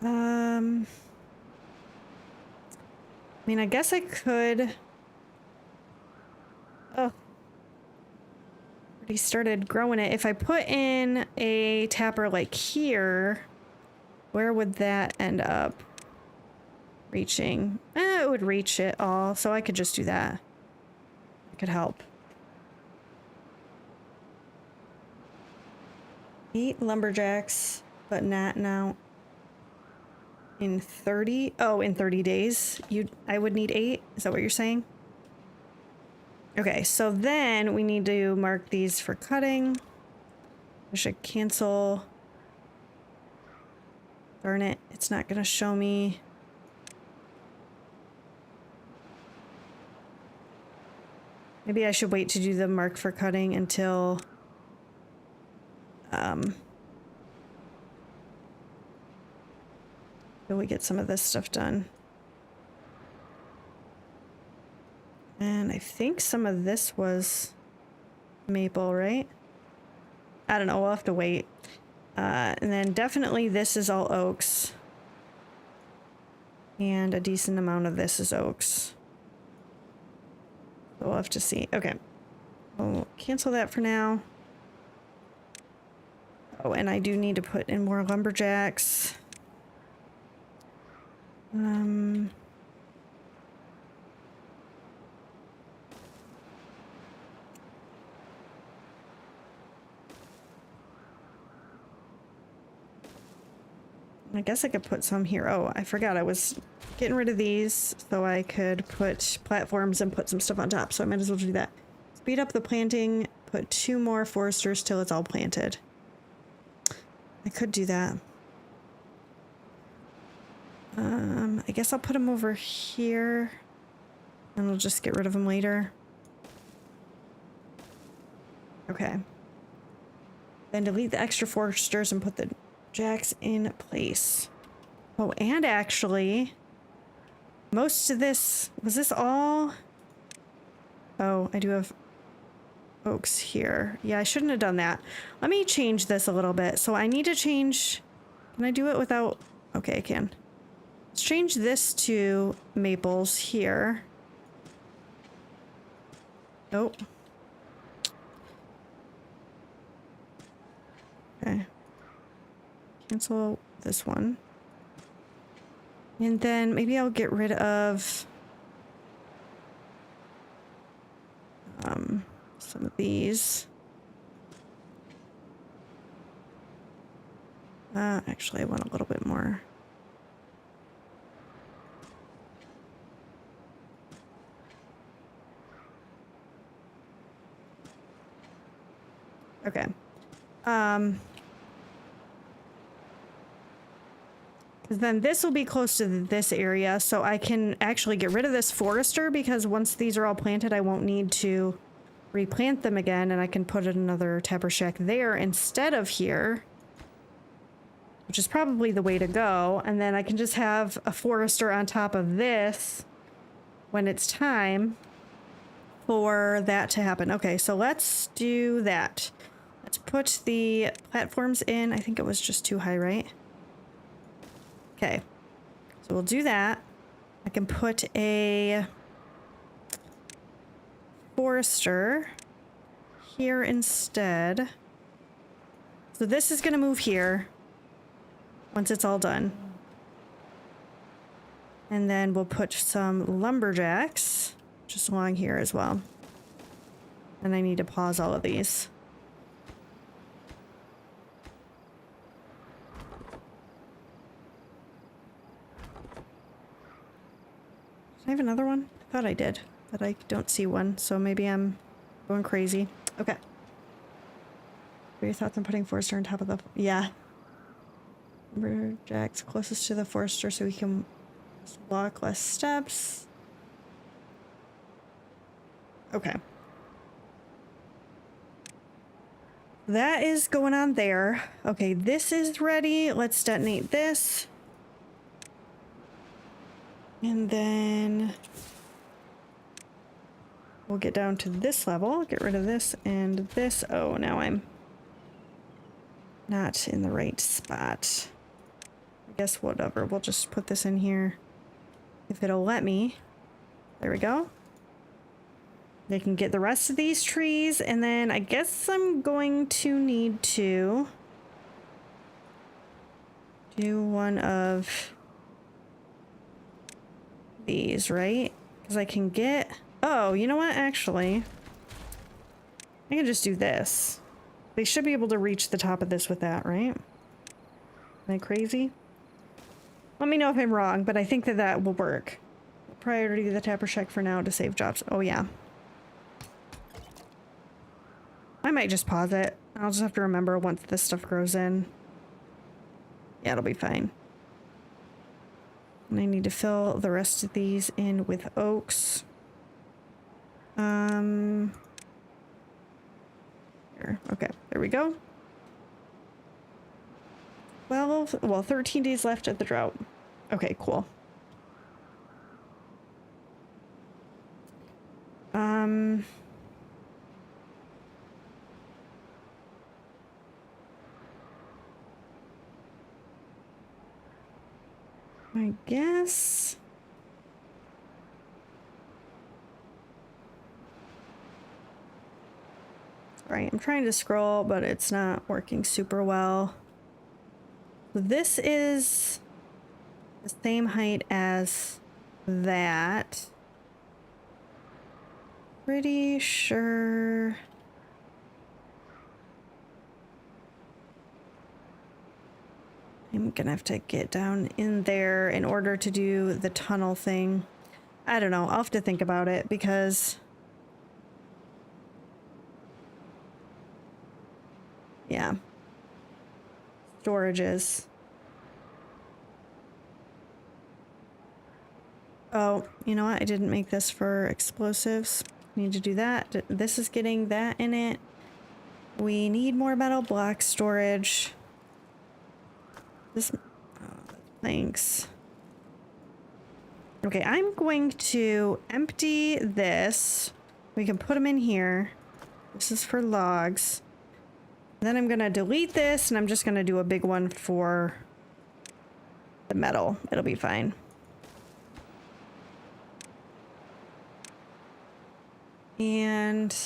I mean, I guess I could... Oh. Already started growing it. If I put in a tapper like here, where would that end up reaching? It would reach it all, so I could just do that. I could help. 8 lumberjacks, but not now. In 30? Oh, in 30 days, I would need 8? Is that what you're saying? Okay, so then we need to mark these for cutting. I should cancel. Darn it, it's not gonna show me. Maybe I should wait to do the mark for cutting until till we get some of this stuff done. And I think some of this was maple, right? I don't know, we'll have to wait. And then definitely this is all oaks. And a decent amount of this is oaks. So we'll have to see. Okay. We'll cancel that for now. Oh, and I do need to put in more lumberjacks. I guess I could put some here. Oh, I forgot I was getting rid of these so I could put platforms and put some stuff on top. So I might as well do that. Speed up the planting, put 2 more foresters till it's all planted. I could do that. I guess I'll put them over here and we'll just get rid of them later. Okay. Then delete the extra foresters and put the jacks in place. Oh, and actually, most of this, was this all? Oh, I do have oaks here. Yeah, I shouldn't have done that. Let me change this a little bit. So I need to change, can I do it without, okay, I can. Let's change this to maples here. Nope. Okay. Cancel this one. And then maybe I'll get rid of some of these. Actually, I want a little bit more. Okay. Because then this will be close to this area, so I can actually get rid of this forester, because once these are all planted, I won't need to replant them again, and I can put another tapper shack there instead of here, which is probably the way to go. And then I can just have a forester on top of this when it's time for that to happen. Okay, so let's do that. Let's put the platforms in. I think it was just too high, right? Okay, so we'll do that. I can put a forester here instead. So this is gonna move here once it's all done. And then we'll put some lumberjacks just along here as well. And I need to pause all of these. Did I have another one? I thought I did, but I don't see one, so maybe I'm going crazy. Okay. What are your thoughts on putting forester on top of the... Yeah. Lumberjacks closest to the forester so we can walk less steps. Okay. That is going on there. Okay, this is ready. Let's detonate this. And then we'll get down to this level, get rid of this and this. Oh, now I'm not in the right spot. I guess whatever, we'll just put this in here if it'll let me. There we go. They can get the rest of these trees, and then I guess I'm going to need to do one of these, right? Because I can get... Oh, you know what? Actually, I can just do this. They should be able to reach the top of this with that, right? Am I crazy? Let me know if I'm wrong, but I think that that will work. Priority the tapper shack for now to save jobs. Oh, yeah. I might just pause it. I'll just have to remember once this stuff grows in. Yeah, it'll be fine. And I need to fill the rest of these in with oaks. Here. Okay, there we go. 12, well, 13 days left of the drought. Okay, cool. I guess. Right, I'm trying to scroll, but it's not working super well. This is the same height as that. Pretty sure. I'm gonna have to get down in there in order to do the tunnel thing. I don't know. I'll have to think about it because... yeah. Storages. Oh, you know what? I didn't make this for explosives. Need to do that. This is getting that in it. We need more metal block storage. This... oh, thanks. Okay, I'm going to empty this. We can put them in here. This is for logs. Then I'm gonna delete this, and I'm just gonna do a big one for the metal. It'll be fine. And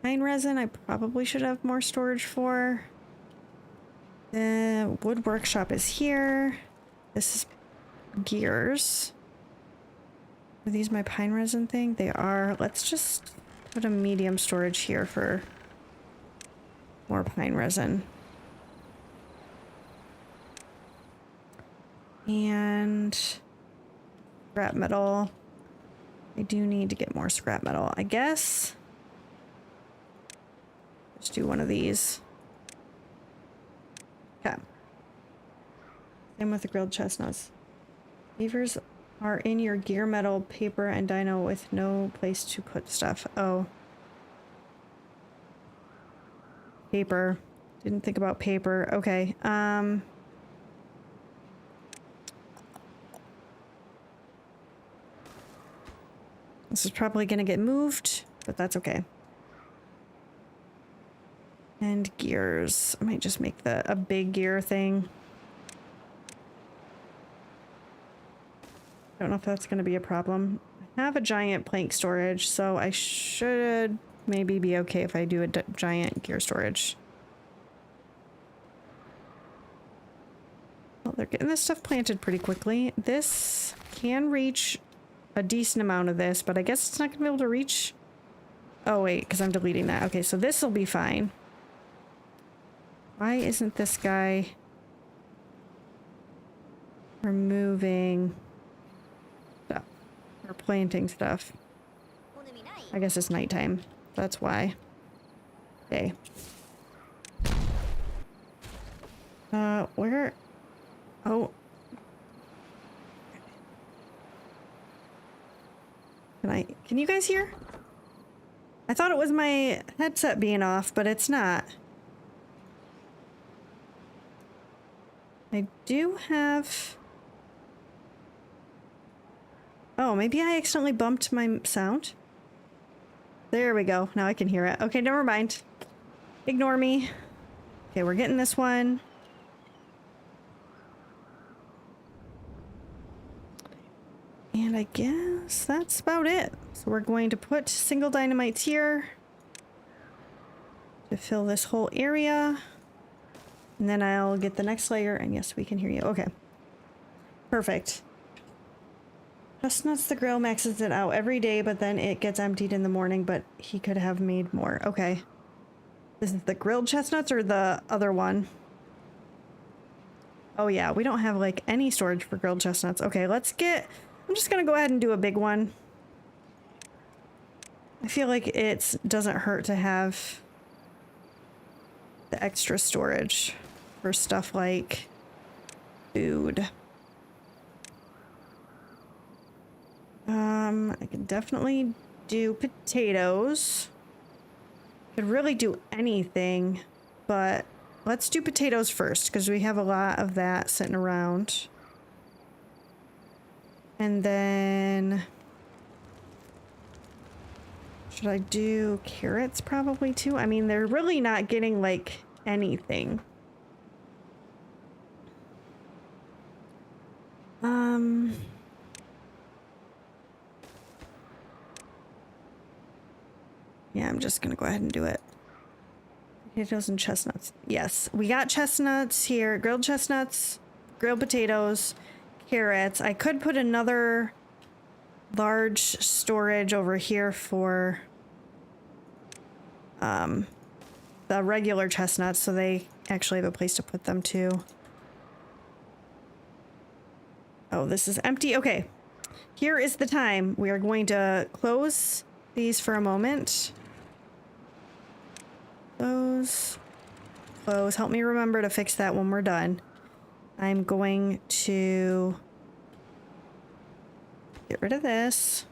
pine resin, I probably should have more storage for. The wood workshop is here. This is gears. Are these my pine resin thing? They are. Let's just put a medium storage here for more pine resin. And scrap metal. I do need to get more scrap metal, I guess. Let's do one of these. Okay. Same with the grilled chestnuts. Beavers are in your gear metal, paper, and dino with no place to put stuff. Oh. Paper. Didn't think about paper. Okay. This is probably gonna get moved, but that's okay. And gears. I might just make a big gear thing. I don't know if that's gonna be a problem. I have a giant plank storage, so I should maybe be okay if I do a giant gear storage. Well, they're getting this stuff planted pretty quickly. This can reach a decent amount of this, but I guess it's not gonna be able to reach. Oh wait, because I'm deleting that. Okay, so this will be fine. Why isn't this guy removing stuff or planting stuff? I guess it's nighttime. That's why. Okay. Where? Oh. Can you guys hear? I thought it was my headset being off, but it's not. I do have... oh, maybe I accidentally bumped my sound? There we go. Now I can hear it. Okay, never mind. Ignore me. Okay, we're getting this one. And I guess that's about it. So we're going to put single dynamites here to fill this whole area. And then I'll get the next layer, and yes, we can hear you. Okay. Perfect. Chestnuts the grill maxes it out every day, but then it gets emptied in the morning, but he could have made more. Okay. This is the grilled chestnuts or the other one? Oh yeah, we don't have like any storage for grilled chestnuts. Okay, let's get... I'm just gonna go ahead and do a big one. I feel like it doesn't hurt to have the extra storage for stuff like food. I can definitely do potatoes. Could really do anything, but let's do potatoes first because we have a lot of that sitting around. And then should I do carrots probably too? I mean, they're really not getting like anything. Yeah, I'm just gonna go ahead and do it. Potatoes and chestnuts. Yes, we got chestnuts here. Grilled chestnuts, grilled potatoes, carrots. I could put another large storage over here for the regular chestnuts, so they actually have a place to put them too. Oh, this is empty. Okay, here is the time. We are going to close these for a moment. Close. Close. Help me remember to fix that when we're done. I'm going to get rid of this.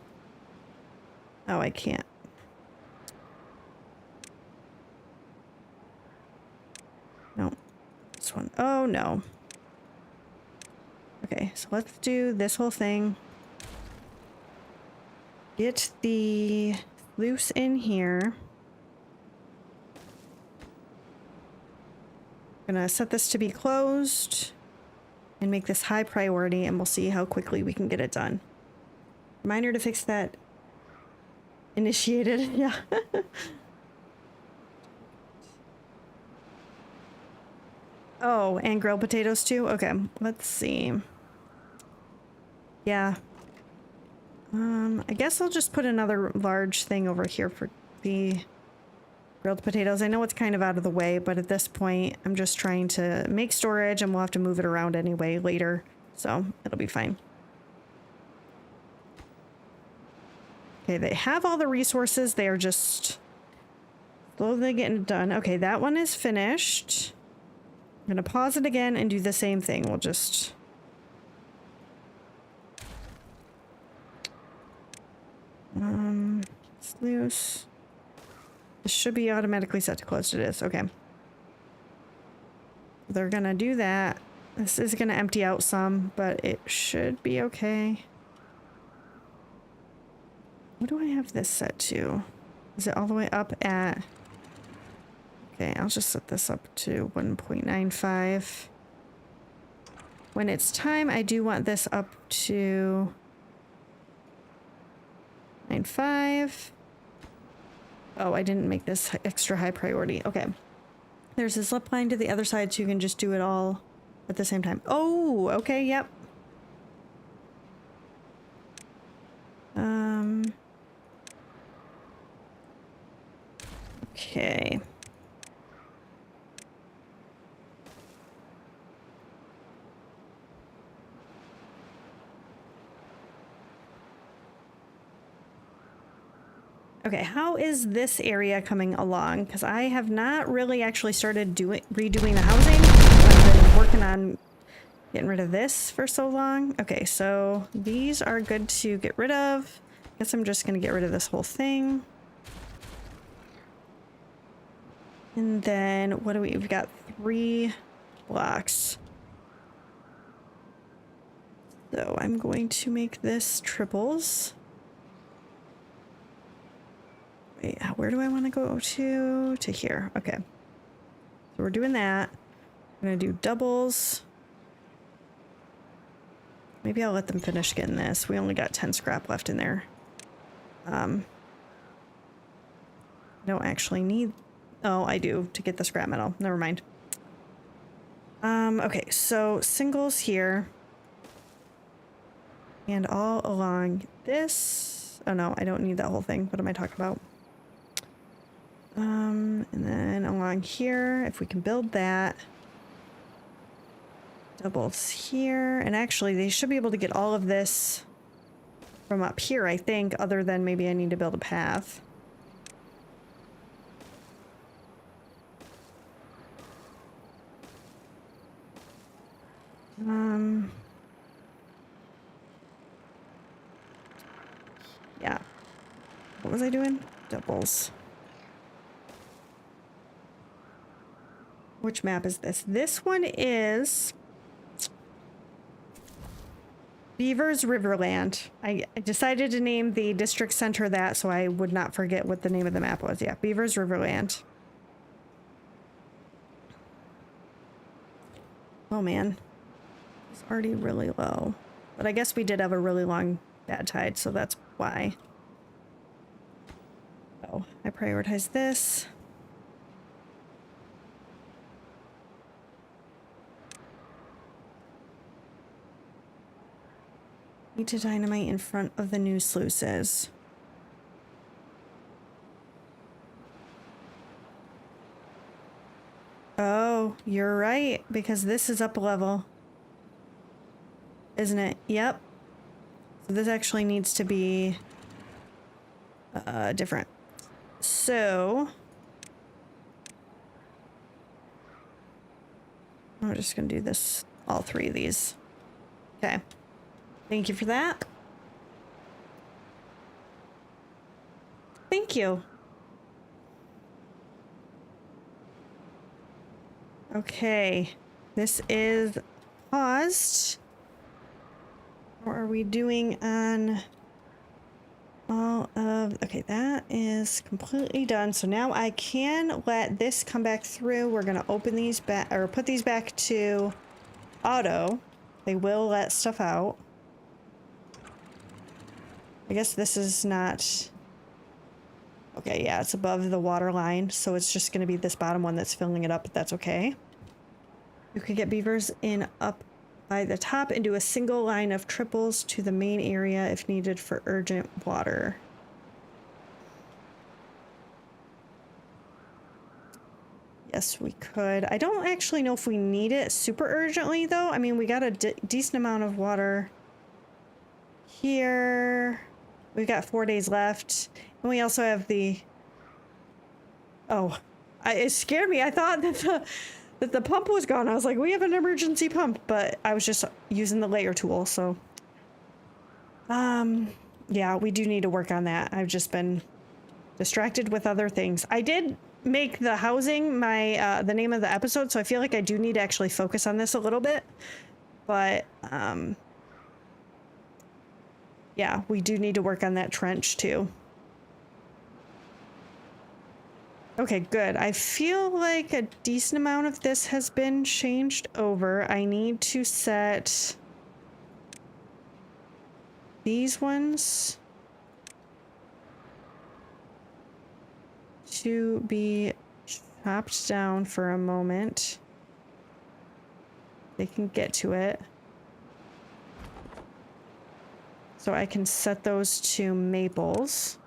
Oh, I can't. No. This one. Oh, no. Okay, so let's do this whole thing. Get the sluice in here. I'm gonna set this to be closed and make this high priority, and we'll see how quickly we can get it done. Reminder to fix that. Initiated. Yeah. Oh, and grilled potatoes too? Okay, let's see. Yeah. I guess I'll just put another large thing over here for the grilled potatoes. I know it's kind of out of the way, but at this point, I'm just trying to make storage, and we'll have to move it around anyway later, so it'll be fine. Okay, they have all the resources. They are just slowly getting it done. Okay, that one is finished. I'm gonna pause it again and do the same thing. We'll just... sluice. This should be automatically set to closed. It is. Okay. They're gonna do that. This is gonna empty out some, but it should be okay. What do I have this set to? Is it all the way up at... Okay, I'll just set this up to 1.95. When it's time, I do want this up to 9.5. Oh, I didn't make this extra high priority. Okay. There's a zip line to the other side, so you can just do it all at the same time. Oh, okay, yep. Okay. Okay, how is this area coming along? Because I have not really actually started redoing the housing. I've been working on getting rid of this for so long. Okay, so these are good to get rid of. Guess I'm just going to get rid of this whole thing. And then what do we've got 3 blocks. So I'm going to make this triples. Wait, where do I want to go to? To here. Okay. So we're doing that. I'm going to do doubles. Maybe I'll let them finish getting this. We only got 10 scrap left in there. I don't actually need... Oh, I do, to get the scrap metal. Never mind. Okay, so singles here. And all along this... Oh no, I don't need that whole thing. What am I talking about? And then along here, if we can build that. Doubles here. And actually, they should be able to get all of this from up here, I think, other than maybe I need to build a path. Yeah. What was I doing? Doubles. Which map is this? This one is Beavers Riverland. I decided to name the district center that so I would not forget what the name of the map was. Yeah, Beavers Riverland. Oh man, it's already really low. But I guess we did have a really long bad tide, so that's why. Oh, I prioritize this. Need to dynamite in front of the new sluices. Oh, you're right, because this is up a level. Isn't it? Yep. So this actually needs to be different. So I'm just gonna do this, all three of these. Okay. Thank you for that. Thank you. Okay. This is paused. What are we doing on all of... Okay, that is completely done. So now I can let this come back through. We're going to open these back, or put these back to auto. They will let stuff out. I guess this is not... Okay, yeah, it's above the water line, so it's just going to be this bottom one that's filling it up, but that's okay. You could get beavers in up by the top and do a single line of triples to the main area if needed for urgent water. Yes, we could. I don't actually know if we need it super urgently, though. I mean, we got a decent amount of water here. We've got 4 days left. And we also have the... Oh, it scared me. I thought that the pump was gone. I was like, we have an emergency pump, but I was just using the layer tool, so... Yeah, we do need to work on that. I've just been distracted with other things. I did make the housing my the name of the episode, so I feel like I do need to actually focus on this a little bit. But, yeah, we do need to work on that trench, too. Okay, good. I feel like a decent amount of this has been changed over. I need to set these ones to be chopped down for a moment. They can get to it. So I can set those to maples.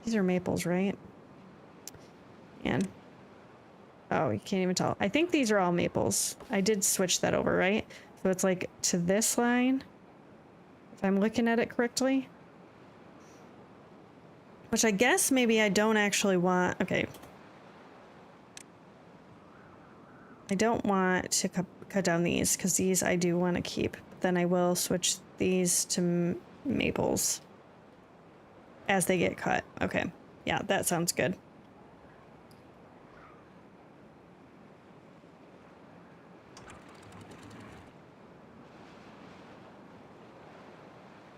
These are maples, right? And oh, you can't even tell. I think these are all maples. I did switch that over, right? So it's like to this line, if I'm looking at it correctly. Which I guess maybe I don't actually want. Okay. I don't want to cut down these because these I do want to keep. But then I will switch these to maples as they get cut. Okay. Yeah, that sounds good.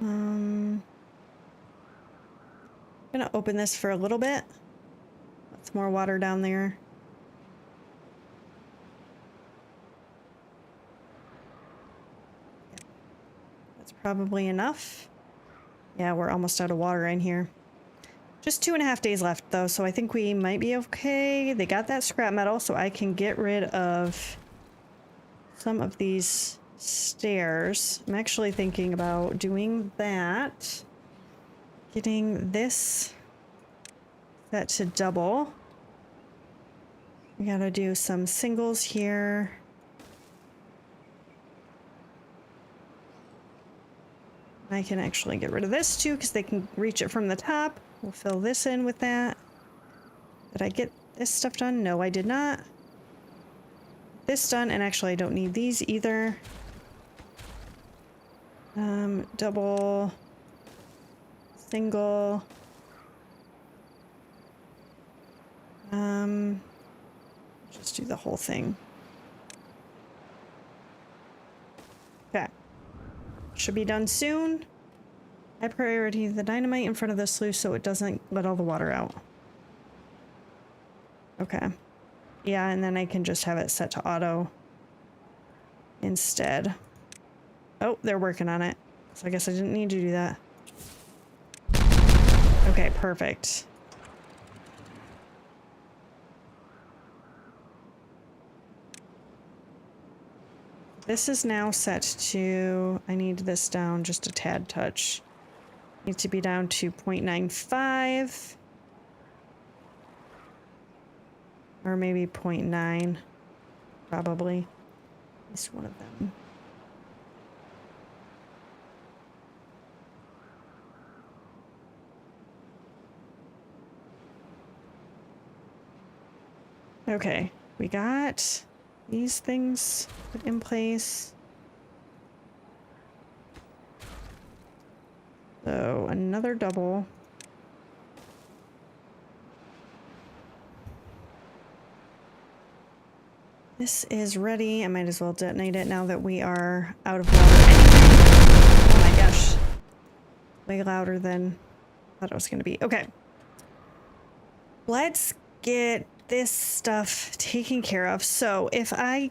I'm gonna open this for a little bit. Lots more water down there. That's probably enough. Yeah, we're almost out of water in here. Just 2.5 days left, though, so I think we might be okay. They got that scrap metal, so I can get rid of some of these stairs. I'm actually thinking about doing that. Getting this set to double. We gotta do some singles here. I can actually get rid of this too because they can reach it from the top. We'll fill this in with that. Did I get this stuff done? No, I did not. This done, and actually I don't need these either. Double, single. Just do the whole thing. Okay. Should be done soon. I priority the dynamite in front of the sluice so it doesn't let all the water out. Okay. Yeah, and then I can just have it set to auto instead. Oh, they're working on it. So I guess I didn't need to do that. Okay, perfect. This is now set to, I need this down just a tad touch. Needs to be down to 0.95. Or maybe 0.9. Probably. At least one of them. Okay, we got these things put in place. So another double. This is ready. I might as well detonate it now that we are out of water anyway. Oh my gosh. Way louder than I thought it was going to be. Okay. Let's get this stuff taken care of. So if I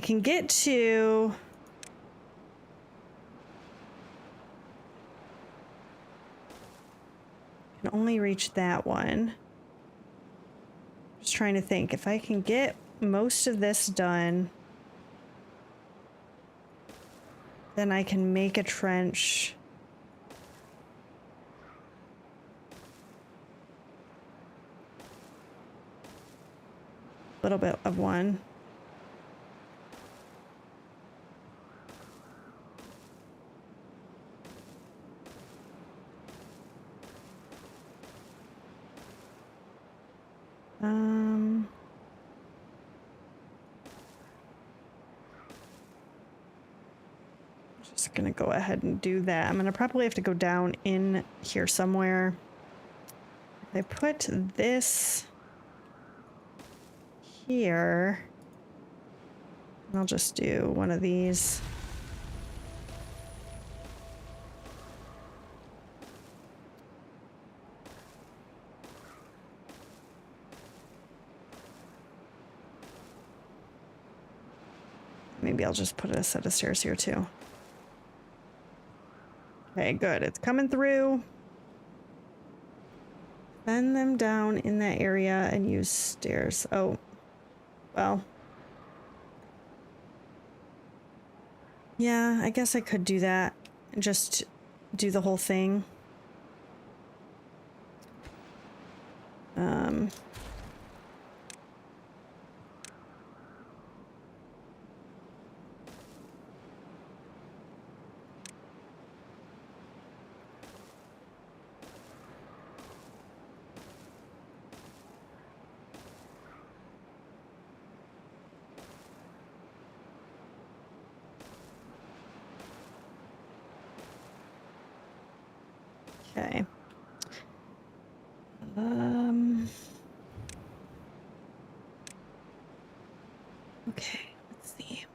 can get to can only reach that one. Just trying to think if I can get most of this done, then I can make a trench. A little bit of one. Just gonna go ahead and do that. I'm gonna probably have to go down in here somewhere. If I put this here, I'll just do one of these. Maybe I'll just put a set of stairs here too. Okay, good. It's coming through. Bend them down in that area and use stairs. Oh, well. Yeah, I guess I could do that. Just do the whole thing. Okay. Okay, let's see.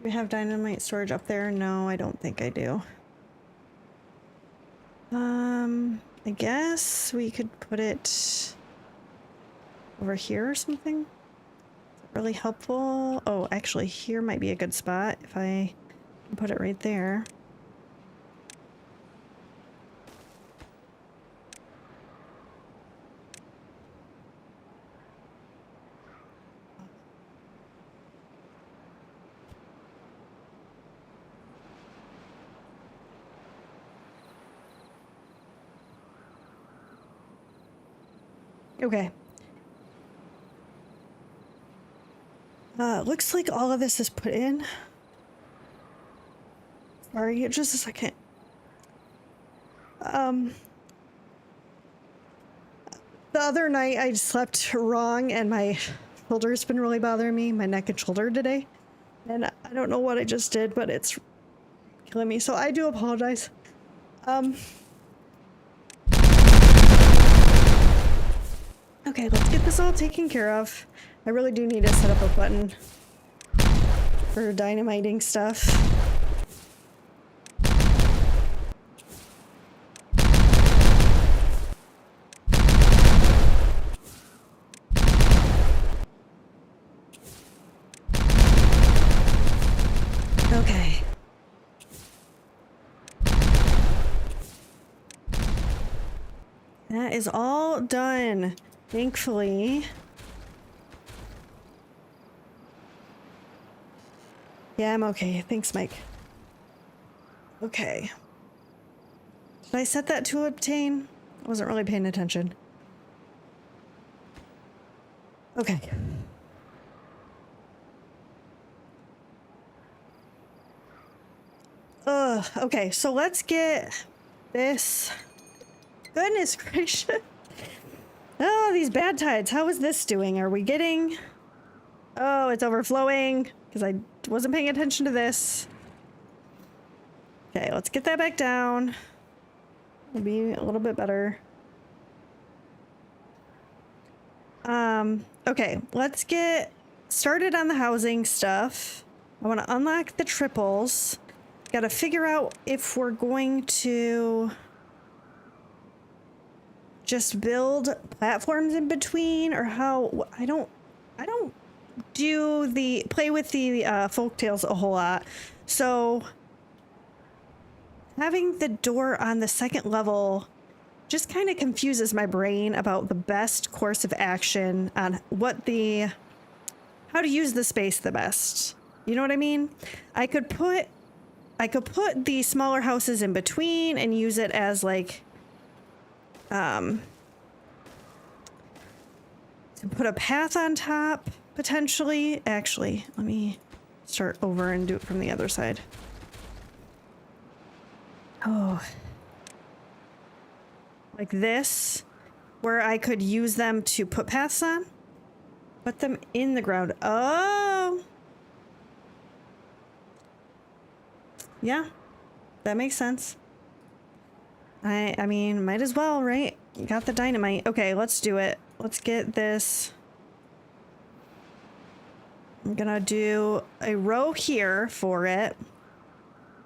Do we have dynamite storage up there? No, I don't think I do. I guess we could put it over here or something. Is that really helpful? Oh, actually, here might be a good spot if I can put it right there. Okay. Looks like all of this is put in. Sorry, just a second. The other night I slept wrong and my shoulder's been really bothering me, my neck and shoulder today. And I don't know what I just did, but it's killing me. So I do apologize. Okay, let's get this all taken care of. I really do need to set up a button for dynamiting stuff. Okay. That is all done, thankfully. Yeah, I'm okay. Thanks, Mike. Okay. Did I set that to obtain? I wasn't really paying attention. Okay. Okay, so let's get this. Goodness gracious. Oh, these bad tides. How is this doing? Are we getting... Oh, it's overflowing because I wasn't paying attention to this. Okay, let's get that back down. It'll be a little bit better. Okay, let's get started on the housing stuff. I want to unlock the triples. Gotta figure out if we're going to just build platforms in between or how. I don't do the play with the folktales a whole lot. So having the door on the second level just kind of confuses my brain about the best course of action on how to use the space the best. You know what I mean? I could put the smaller houses in between and use it as like to put a path on top potentially. Actually, let me start over and do it from the other side. Oh. Like this, where I could use them to put paths on. Put them in the ground. Oh. Yeah, that makes sense. I mean, might as well, right? You got the dynamite. Okay, let's do it. Let's get this. I'm gonna do a row here for it.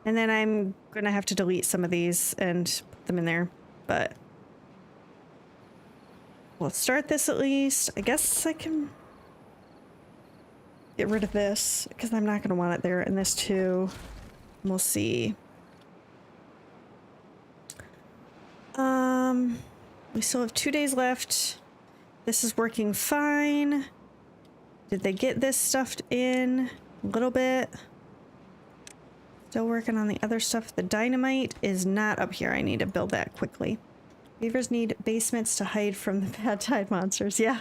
And then I'm gonna have to delete some of these and put them in there. But let's start this at least. I guess I can get rid of this because I'm not gonna want it there, and this too. We'll see. We still have 2 days left. This is working fine. Did they get this stuffed in a little bit? Still working on the other stuff. The dynamite is not up here. I need to build that quickly. Beavers need basements to hide from the bad tide monsters. Yeah.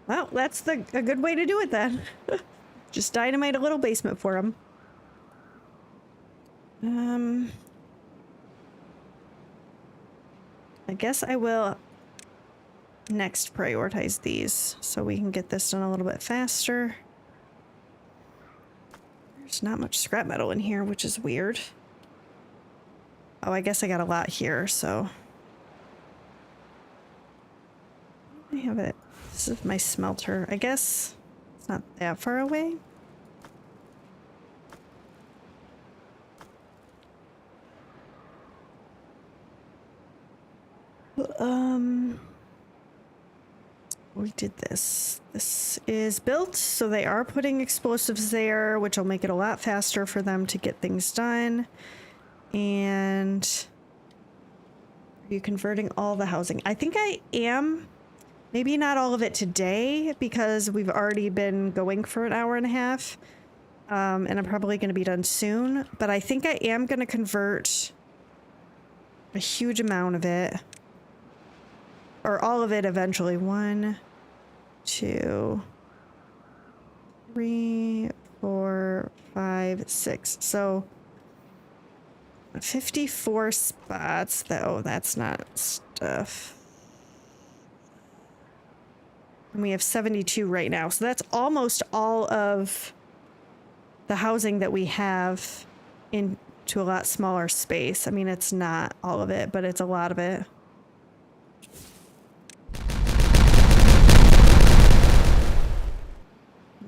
Well, that's a good way to do it then. Just dynamite a little basement for them. I guess I will next prioritize these so we can get this done a little bit faster. There's not much scrap metal in here, which is weird. Oh, I guess I got a lot here, so. I have it. This is my smelter. I guess it's not that far away. We did this. This is built, so they are putting explosives there, which will make it a lot faster for them to get things done. And are you converting all the housing? I think I am. Maybe not all of it today because we've already been going for an hour and a half. And I'm probably going to be done soon. But I think I am going to convert a huge amount of it. Or all of it eventually. 1, 2, 3, 4, 5, 6. So 54 spots, though. That's not stuff. And we have 72 right now. So that's almost all of the housing that we have into a lot smaller space. I mean, it's not all of it, but it's a lot of it.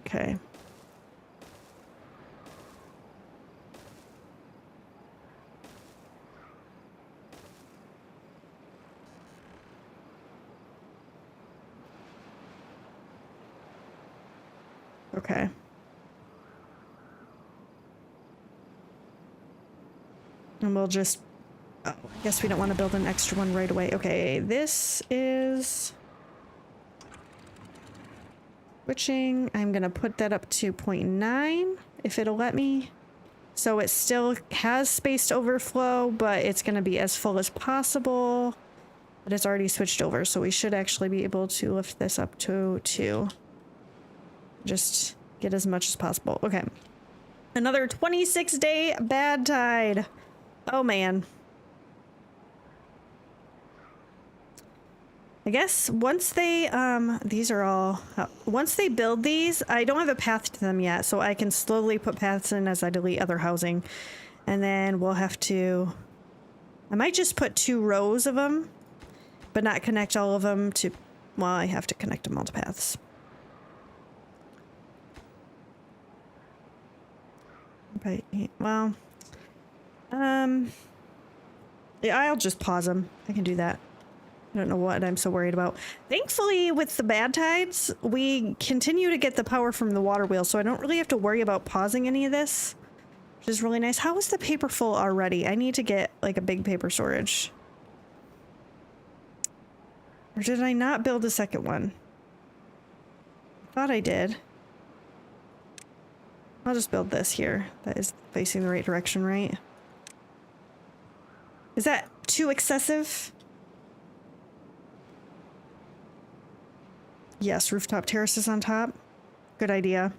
Okay. Okay. And we'll just... Oh, I guess we don't want to build an extra one right away. Okay, this is... switching. I'm going to put that up to 0.9 if it'll let me. So it still has space to overflow, but it's going to be as full as possible. But it's already switched over, so we should actually be able to lift this up to 2. Just get as much as possible. Okay. Another 26-day bad tide. Oh, man. I guess once they, these are all, once they build these, I don't have a path to them yet, so I can slowly put paths in as I delete other housing. And then we'll have to, I might just put 2 rows of them, but not connect all of them to, well, I have to connect them all to paths. But, well, yeah, I'll just pause them. I can do that. I don't know what I'm so worried about. Thankfully, with the bad tides, we continue to get the power from the water wheel, so I don't really have to worry about pausing any of this, which is really nice. How is the paper full already? I need to get, like, a big paper storage. Or did I not build a second one? I thought I did. I'll just build this here. That is facing the right direction, right? Is that too excessive? Yes, rooftop terraces on top. Good idea.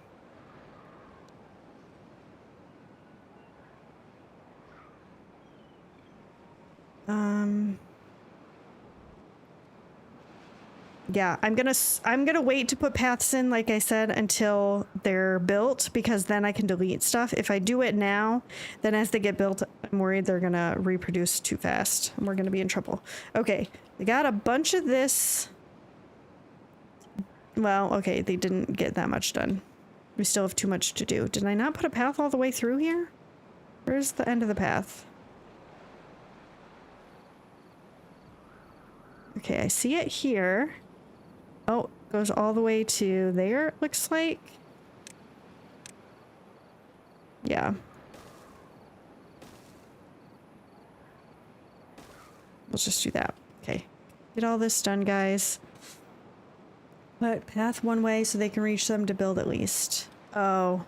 Yeah, I'm gonna wait to put paths in, like I said, until they're built, because then I can delete stuff. If I do it now, then as they get built, I'm worried they're gonna reproduce too fast and we're gonna be in trouble. Okay, we got a bunch of this. Well, okay, they didn't get that much done. We still have too much to do. Did I not put a path all the way through here? Where's the end of the path? Okay, I see it here. Oh, goes all the way to there, it looks like. Yeah. Let's just do that. Okay. Get all this done, guys. Put path one way so they can reach them to build at least. Oh.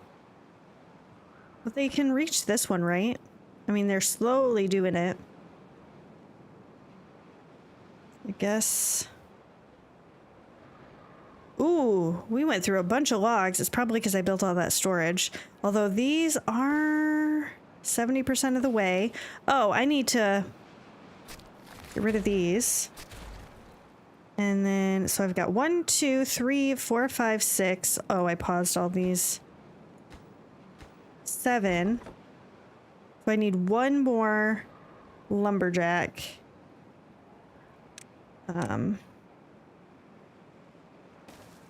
But they can reach this one, right? I mean, they're slowly doing it. I guess... Ooh, we went through a bunch of logs. It's probably because I built all that storage. Although these are 70% of the way. Oh, I need to get rid of these. And then, so I've got 1, 2, 3, 4, 5, 6. Oh, I paused all these. 7. So I need 1 more lumberjack. And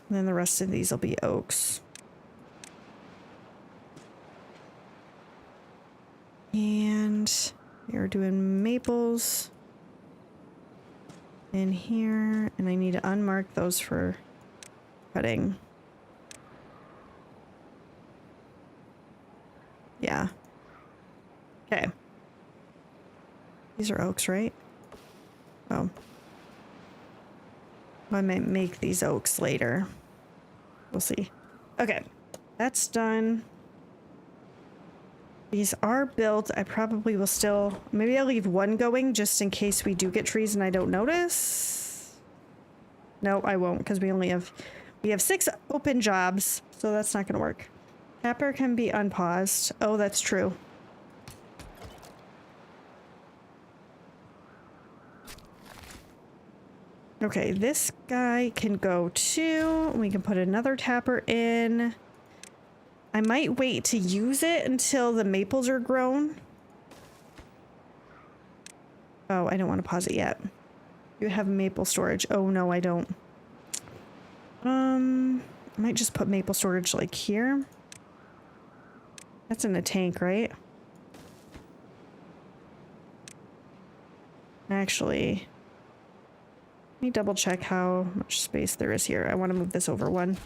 then the rest of these will be oaks. And we're doing maples in here, and I need to unmark those for cutting. Yeah. Okay. These are oaks, right? Oh. I might make these oaks later. We'll see. Okay. That's done. These are built. I probably will still... Maybe I'll leave 1 going just in case we do get trees and I don't notice. No, I won't, because we only have... We have 6 open jobs, so that's not going to work. Capper can be unpaused. Oh, that's true. Okay, this guy can go too. We can put another tapper in. I might wait to use it until the maples are grown. Oh, I don't want to pause it yet. You have maple storage. Oh, no, I don't. I might just put maple storage like here. That's in a tank, right? Actually, let me double check how much space there is here. I want to move this over one.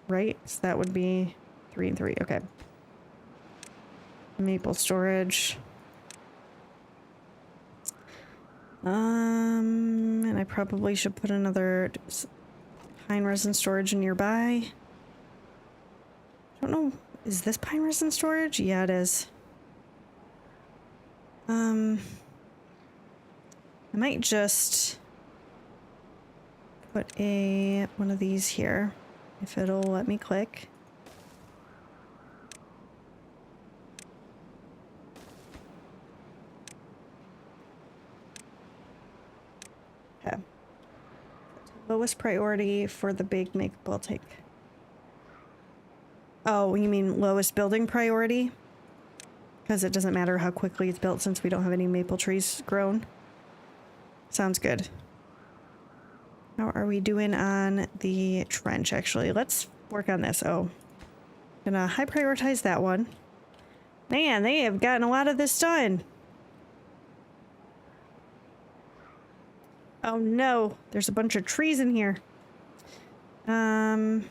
Right? So that would be 3 and 3. Okay. Maple storage. And I probably should put another pine resin storage nearby. I don't know. Is this pine resin storage? Yeah, it is. I might just put one of these here, if it'll let me click. Okay. Lowest priority for the big maple tank. Oh, you mean lowest building priority? Because it doesn't matter how quickly it's built since we don't have any maple trees grown. Sounds good. How are we doing on the trench, actually? Let's work on this. Oh, gonna high prioritize that one. Man, they have gotten a lot of this done. Oh no, there's a bunch of trees in here. I'm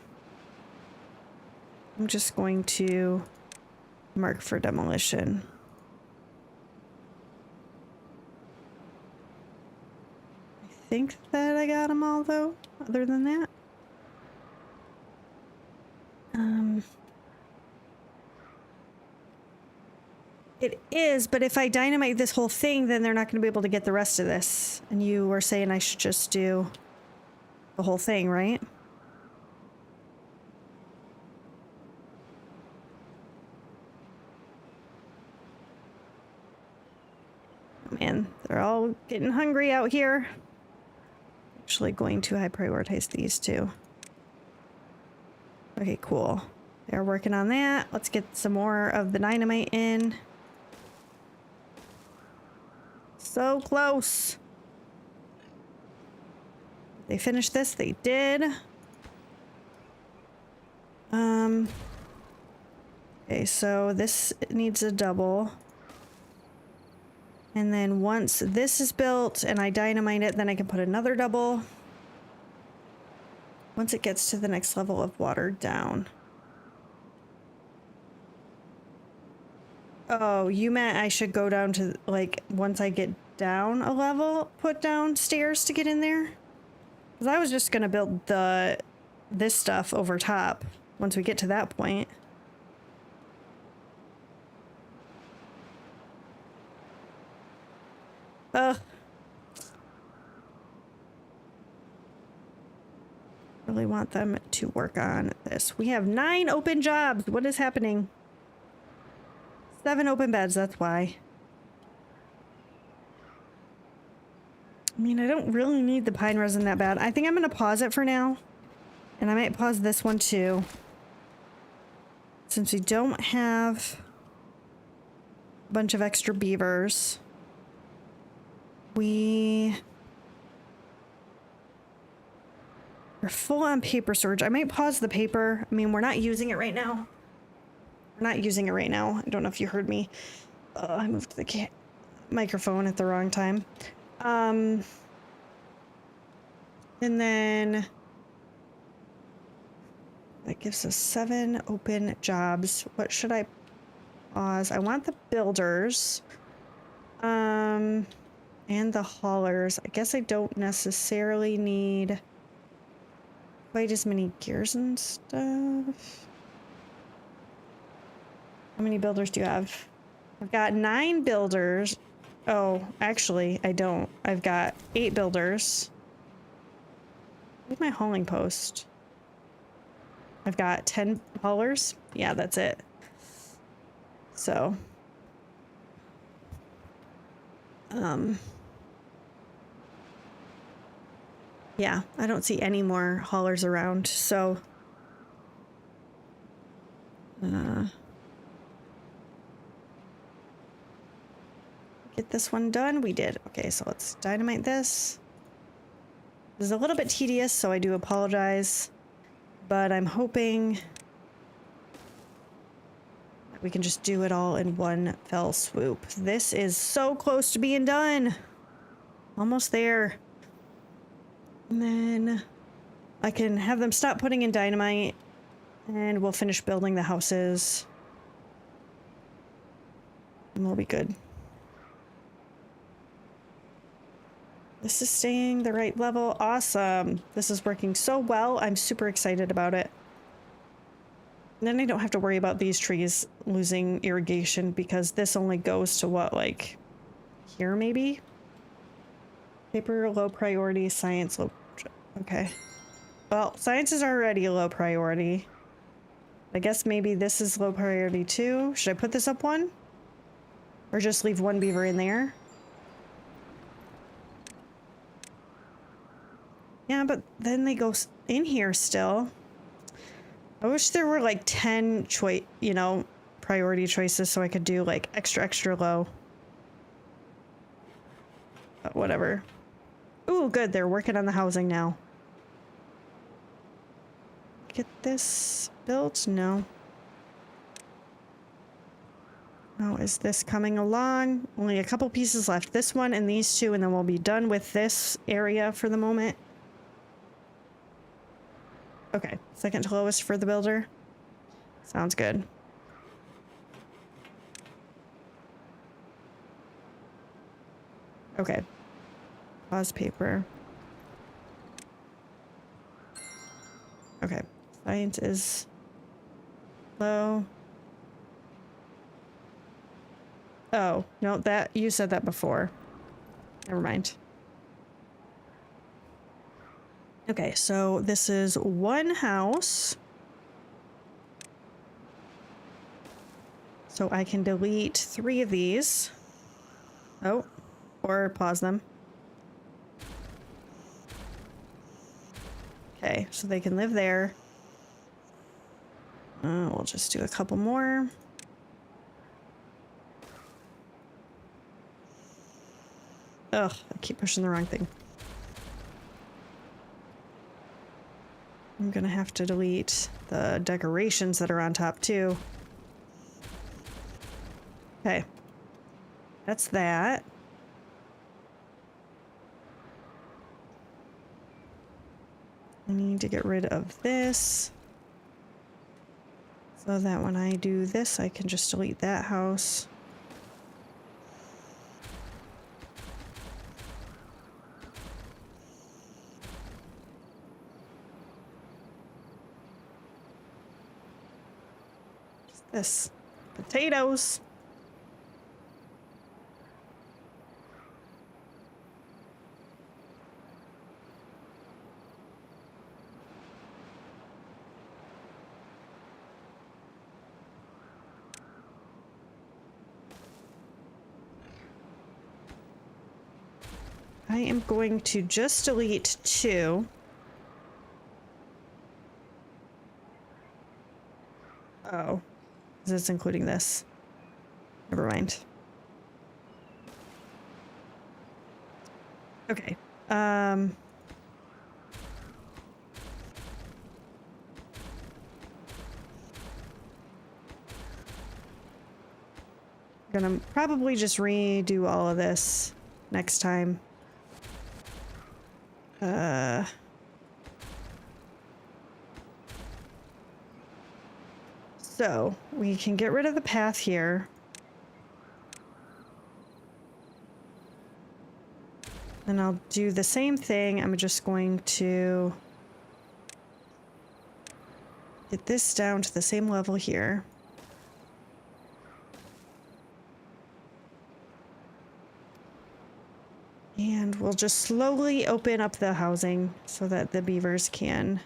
just going to mark for demolition. I think that I got them all though, other than that. It is, but if I dynamite this whole thing, then they're not going to be able to get the rest of this. And you were saying I should just do the whole thing, right? Man, they're all getting hungry out here. Actually going to high prioritize these two. Okay, cool. They're working on that. Let's get some more of the dynamite in. So close. They finished this? They did. Okay, so this needs a double. And then once this is built and I dynamite it, then I can put another double. Once it gets to the next level of watered down. Oh, you meant I should go down to, like, once I get down a level, put down stairs to get in there? Because I was just going to build this stuff over top once we get to that point. Ugh. Really want them to work on this. We have 9 open jobs. What is happening? 7 open beds, that's why. I mean, I don't really need the pine resin that bad. I think I'm going to pause it for now. And I might pause this one too. Since we don't have a bunch of extra beavers. We're full on paper storage. I might pause the paper. I mean, we're not using it right now. We're not using it right now. I don't know if you heard me. I moved the microphone at the wrong time. And then that gives us 7 open jobs. What should I pause? I want the builders. And the haulers. I guess I don't necessarily need quite as many gears and stuff. How many builders do you have? I've got 9 builders. Oh, actually, I don't. I've got 8 builders. Where's my hauling post? I've got 10 haulers. Yeah, that's it. So, Yeah, I don't see any more haulers around, so... get this one done. We did. Okay, so let's dynamite this. This is a little bit tedious, so I do apologize. But I'm hoping that we can just do it all in one fell swoop. This is so close to being done. Almost there. And then I can have them stop putting in dynamite, and we'll finish building the houses. And we'll be good. This is staying the right level. Awesome. This is working so well. I'm super excited about it. And then I don't have to worry about these trees losing irrigation because this only goes to what, like here maybe? Paper, low priority, science, low... Okay. Well, science is already a low priority. I guess maybe this is low priority too. Should I put this up one? Or just leave one beaver in there? Yeah, but then they go in here still. I wish there were like 10 priority choices so I could do like extra low. But whatever. Ooh, good. They're working on the housing now. Get this built? No. Oh, is this coming along? Only a couple pieces left. This one and these two, and then we'll be done with this area for the moment. Okay, second to lowest for the builder. Sounds good. Okay. Pause paper. Okay. Science is low. Oh, no, that you said that before. Never mind. Okay, so this is one house. So I can delete 3 of these. Oh, or pause them. Okay, so they can live there. We'll just do a couple more. Ugh, I keep pushing the wrong thing. I'm gonna have to delete the decorations that are on top too. Okay. That's that. I need to get rid of this. So that when I do this, I can just delete that house. This. Potatoes. I am going to just delete 2. Oh. Is this including this? Never mind. Okay. Gonna probably just redo all of this next time. So we can get rid of the path here. And I'll do the same thing. I'm just going to get this down to the same level here. And we'll just slowly open up the housing so that the beavers can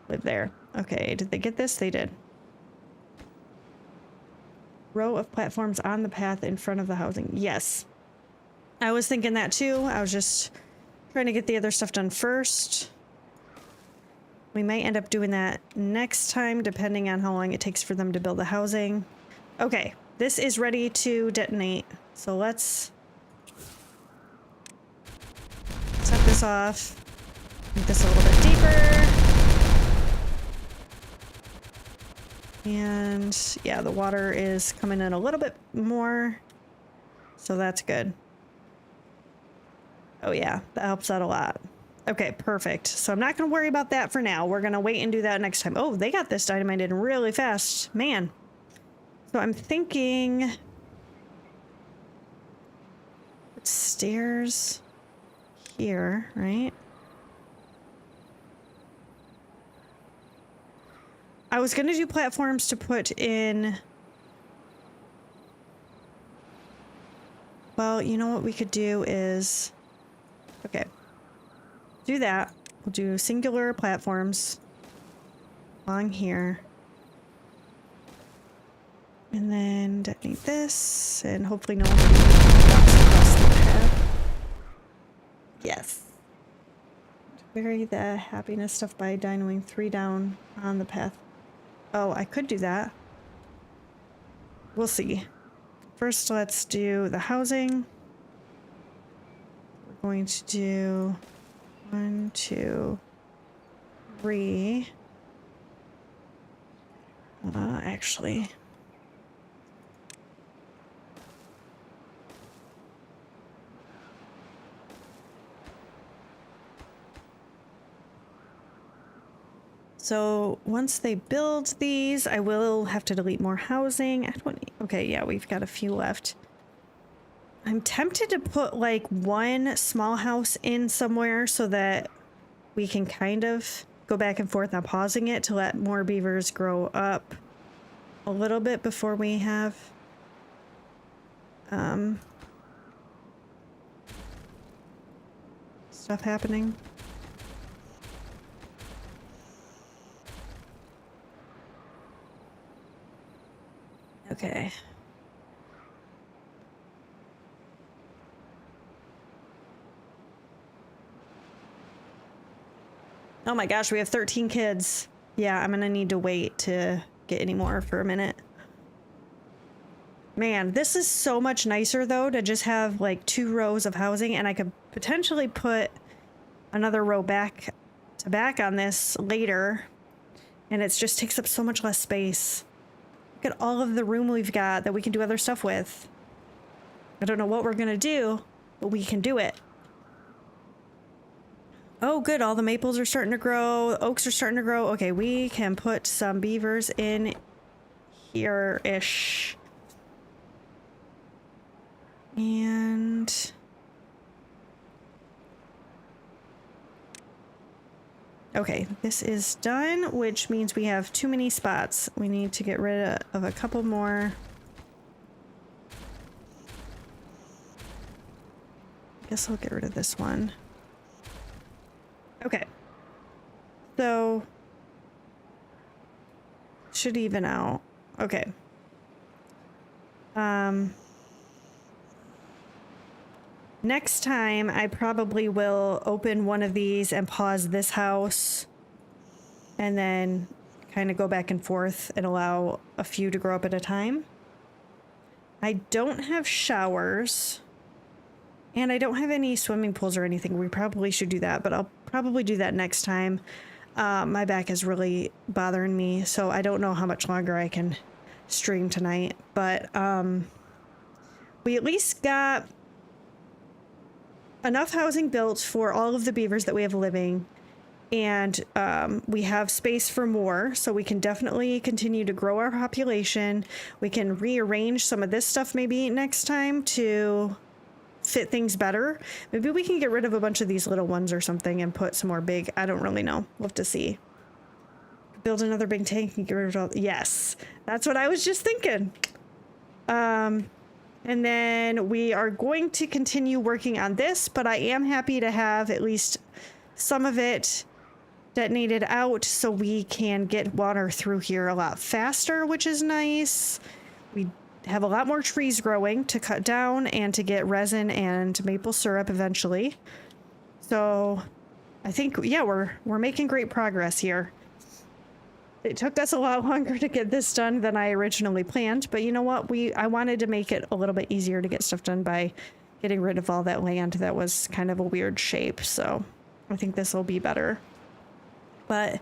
live there. Okay, did they get this? They did. Row of platforms on the path in front of the housing. Yes. I was thinking that too. I was just Trying to get the other stuff done first. We might end up doing that next time, depending on how long it takes for them to build the housing. Okay, this is ready to detonate. So let's set this off. Make this a little bit deeper. And yeah, the water is coming in a little bit more. So that's good. Oh yeah, that helps out a lot. Okay, perfect. So I'm not going to worry about that for now. We're going to wait and do that next time. Oh, they got this dynamite in really fast. Man. So I'm thinking... stairs here, right? I was going to do platforms to put in... well, you know what we could do is... okay. Do that. We'll do singular platforms along here. And then detonate this, and hopefully no one drops across the path. Yes. Vary the happiness stuff by dynamoing 3 down on the path. Oh, I could do that. We'll see. First, let's do the housing. We're going to do 1, 2, 3. Actually. So once they build these, I will have to delete more housing. Okay, yeah, we've got a few left. I'm tempted to put like one small house in somewhere so that we can kind of go back and forth on pausing it to let more beavers grow up a little bit before we have stuff happening. Okay. Oh my gosh, we have 13 kids. Yeah, I'm gonna need to wait to get any more for a minute. Man, this is so much nicer though to just have like 2 rows of housing, and I could potentially put another row back to back on this later, and it just takes up so much less space. Look at all of the room we've got that we can do other stuff with. I don't know what we're gonna do, but we can do it. Oh, good. All the maples are starting to grow. Oaks are starting to grow. Okay, we can put some beavers in here-ish. And... okay, this is done, which means we have too many spots. We need to get rid of a couple more. I guess I'll get rid of this one. Okay. So, should even out. Okay. Next time, I probably will open one of these and pause this house, and then kind of go back and forth and allow a few to grow up at a time. I don't have showers, and I don't have any swimming pools or anything. We probably should do that, but I'll probably do that next time. My back is really bothering me, so I don't know how much longer I can stream tonight, but we at least got enough housing built for all of the beavers that we have living, and we have space for more, so we can definitely continue to grow our population. We can rearrange some of this stuff maybe next time to fit things better. Maybe we can get rid of a bunch of these little ones or something and put some more big. I don't really know. We'll have to see. Build another big tank and get rid of all. Yes, that's what I was just thinking. And then we are going to continue working on this, but I am happy to have at least some of it detonated out so we can get water through here a lot faster, which is nice. We have a lot more trees growing to cut down and to get resin and maple syrup eventually. So I think, yeah, we're making great progress here. It took us a lot longer to get this done than I originally planned, but you know what? I wanted to make it a little bit easier to get stuff done by getting rid of all that land that was kind of a weird shape. So I think this will be better. But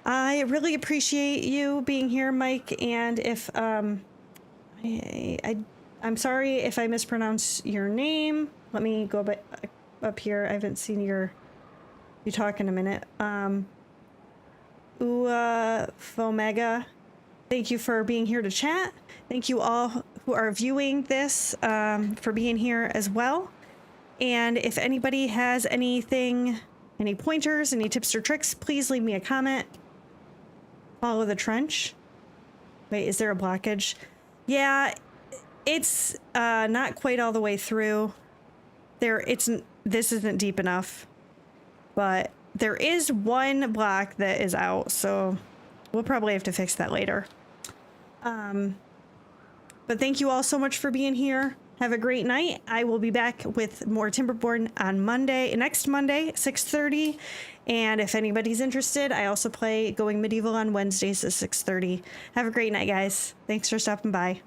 I really appreciate you being here, Mike. And if I'm sorry if I mispronounce your name. Let me go back up here. I haven't seen you talk in a minute. Fomega, thank you for being here to chat. Thank you all who are viewing this for being here as well. And if anybody has anything, any pointers, any tips or tricks, please leave me a comment. Follow the trench. Wait, is there a blockage? Yeah, it's not quite all the way through. This isn't deep enough, but there is one block that is out, so we'll probably have to fix that later. But thank you all so much for being here. Have a great night. I will be back with more Timberborn on next Monday, 6:30. And if anybody's interested, I also play Going Medieval on Wednesdays at 6:30. Have a great night, guys. Thanks for stopping by.